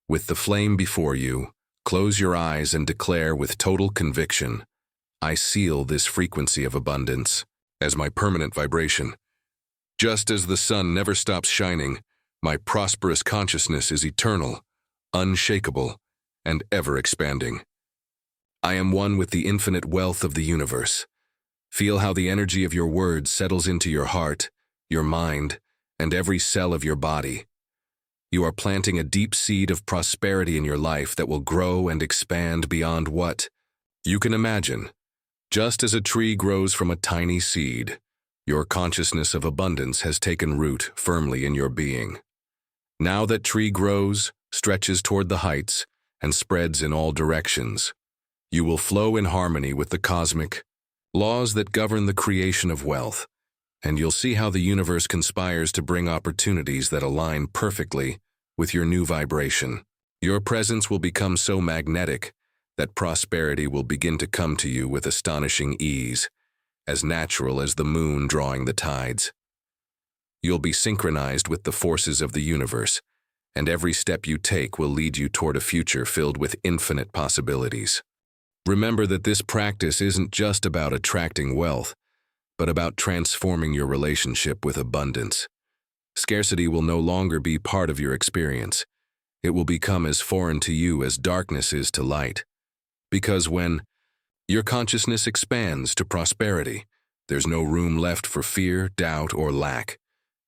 With the flame before you, close your eyes and declare with total conviction, I seal this frequency of abundance as my permanent vibration. Just as the sun never stops shining, my prosperous consciousness is eternal, unshakable, and ever-expanding. I am one with the infinite wealth of the universe. Feel how the energy of your words settles into your heart, your mind, and every cell of your body. You are planting a deep seed of prosperity in your life that will grow and expand beyond what you can imagine. Just as a tree grows from a tiny seed, your consciousness of abundance has taken root firmly in your being. Now that tree grows, stretches toward the heights, and spreads in all directions, you will flow in harmony with the cosmic laws that govern the creation of wealth, and you'll see how the universe conspires to bring opportunities that align perfectly with your new vibration. Your presence will become so magnetic that prosperity will begin to come to you with astonishing ease, as natural as the moon drawing the tides. You'll be synchronized with the forces of the universe, and every step you take will lead you toward a future filled with infinite possibilities. Remember that this practice isn't just about attracting wealth, but about transforming your relationship with abundance. Scarcity will no longer be part of your experience. It will become as foreign to you as darkness is to light. Because when your consciousness expands to prosperity, there's no room left for fear, doubt, or lack.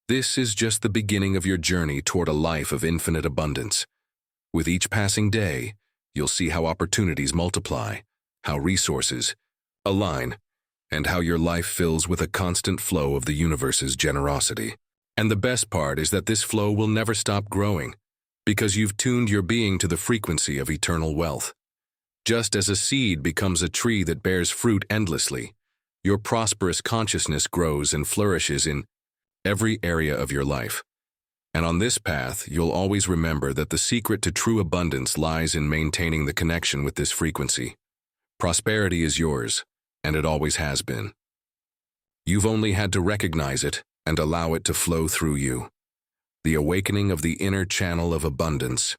This is just the beginning of your journey toward a life of infinite abundance. With each passing day, you'll see how opportunities multiply, how resources align, and how your life fills with a constant flow of the universe's generosity. And the best part is that this flow will never stop growing, because you've tuned your being to the frequency of eternal wealth. Just as a seed becomes a tree that bears fruit endlessly, your prosperous consciousness grows and flourishes in every area of your life. And on this path, you'll always remember that the secret to true abundance lies in maintaining the connection with this frequency. Prosperity is yours, and it always has been. You've only had to recognize it and allow it to flow through you. The awakening of the inner channel of abundance.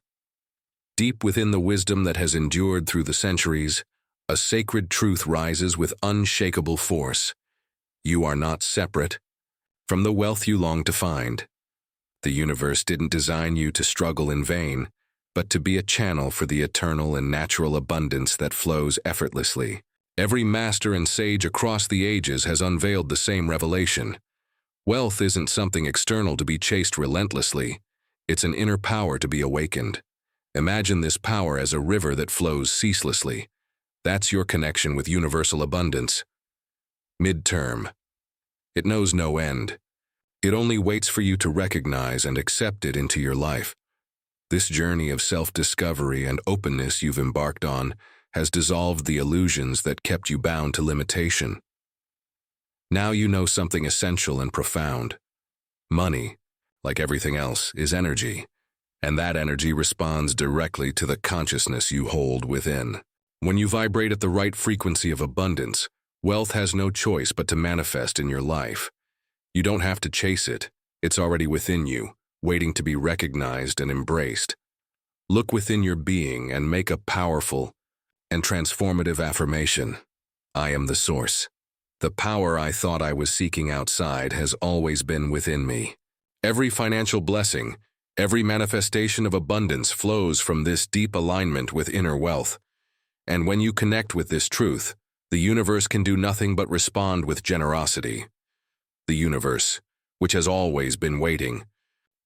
Deep within the wisdom that has endured through the centuries, a sacred truth rises with unshakable force. You are not separate from the wealth you long to find. The universe didn't design you to struggle in vain, but to be a channel for the eternal and natural abundance that flows effortlessly. Every master and sage across the ages has unveiled the same revelation. Wealth isn't something external to be chased relentlessly. It's an inner power to be awakened. Imagine this power as a river that flows ceaselessly. That's your connection with universal abundance. Midterm. It knows no end. It only waits for you to recognize and accept it into your life. This journey of self-discovery and openness you've embarked on has dissolved the illusions that kept you bound to limitation. Now you know something essential and profound. Money, like everything else, is energy, and that energy responds directly to the consciousness you hold within. When you vibrate at the right frequency of abundance, wealth has no choice but to manifest in your life. You don't have to chase it. It's already within you, waiting to be recognized and embraced. Look within your being and make a powerful and transformative affirmation. I am the source. The power I thought I was seeking outside has always been within me. Every financial blessing, every manifestation of abundance flows from this deep alignment with inner wealth. And when you connect with this truth, the universe can do nothing but respond with generosity. The universe, which has always been waiting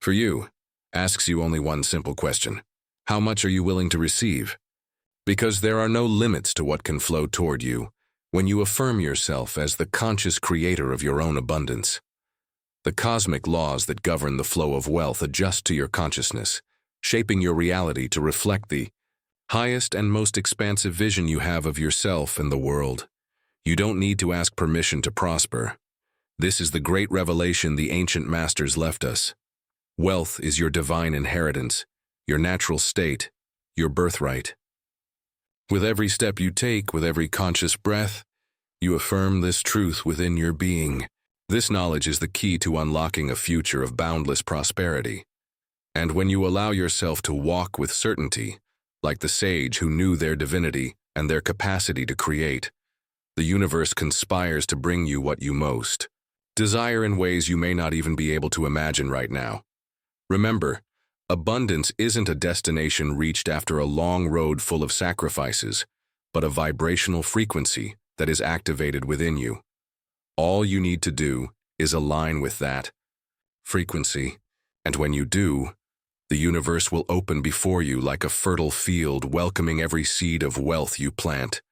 for you, asks you only one simple question. How much are you willing to receive? Because there are no limits to what can flow toward you when you affirm yourself as the conscious creator of your own abundance. The cosmic laws that govern the flow of wealth adjust to your consciousness, shaping your reality to reflect the highest and most expansive vision you have of yourself and the world. You don't need to ask permission to prosper. This is the great revelation the ancient masters left us. Wealth is your divine inheritance, your natural state, your birthright. With every step you take, with every conscious breath, you affirm this truth within your being. This knowledge is the key to unlocking a future of boundless prosperity. And when you allow yourself to walk with certainty, like the sage who knew their divinity and their capacity to create, the universe conspires to bring you what you most desire in ways you may not even be able to imagine right now. Remember, abundance isn't a destination reached after a long road full of sacrifices, but a vibrational frequency that is activated within you. All you need to do is align with that frequency, and when you do, the universe will open before you like a fertile field, welcoming every seed of wealth you plant.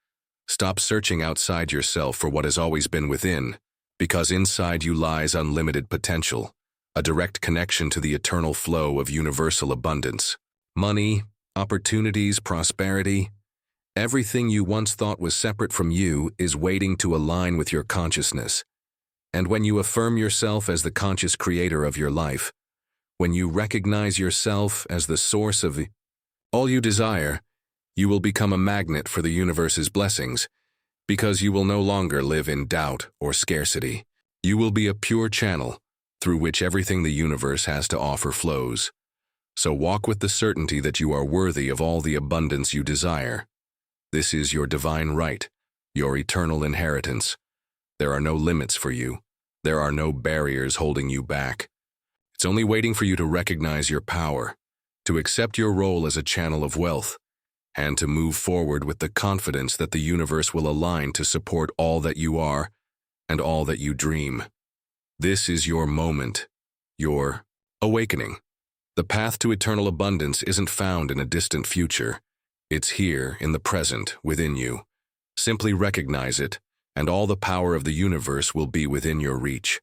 Stop searching outside yourself for what has always been within, because inside you lies unlimited potential, a direct connection to the eternal flow of universal abundance. Money, opportunities, prosperity, everything you once thought was separate from you is waiting to align with your consciousness. And when you affirm yourself as the conscious creator of your life, when you recognize yourself as the source of all you desire, you will become a magnet for the universe's blessings, because you will no longer live in doubt or scarcity. You will be a pure channel, through which everything the universe has to offer flows. So walk with the certainty that you are worthy of all the abundance you desire. This is your divine right, your eternal inheritance. There are no limits for you. There are no barriers holding you back. It's only waiting for you to recognize your power, to accept your role as a channel of wealth, and to move forward with the confidence that the universe will align to support all that you are and all that you dream. This is your moment, your awakening. The path to eternal abundance isn't found in a distant future. It's here, in the present, within you. Simply recognize it, and all the power of the universe will be within your reach.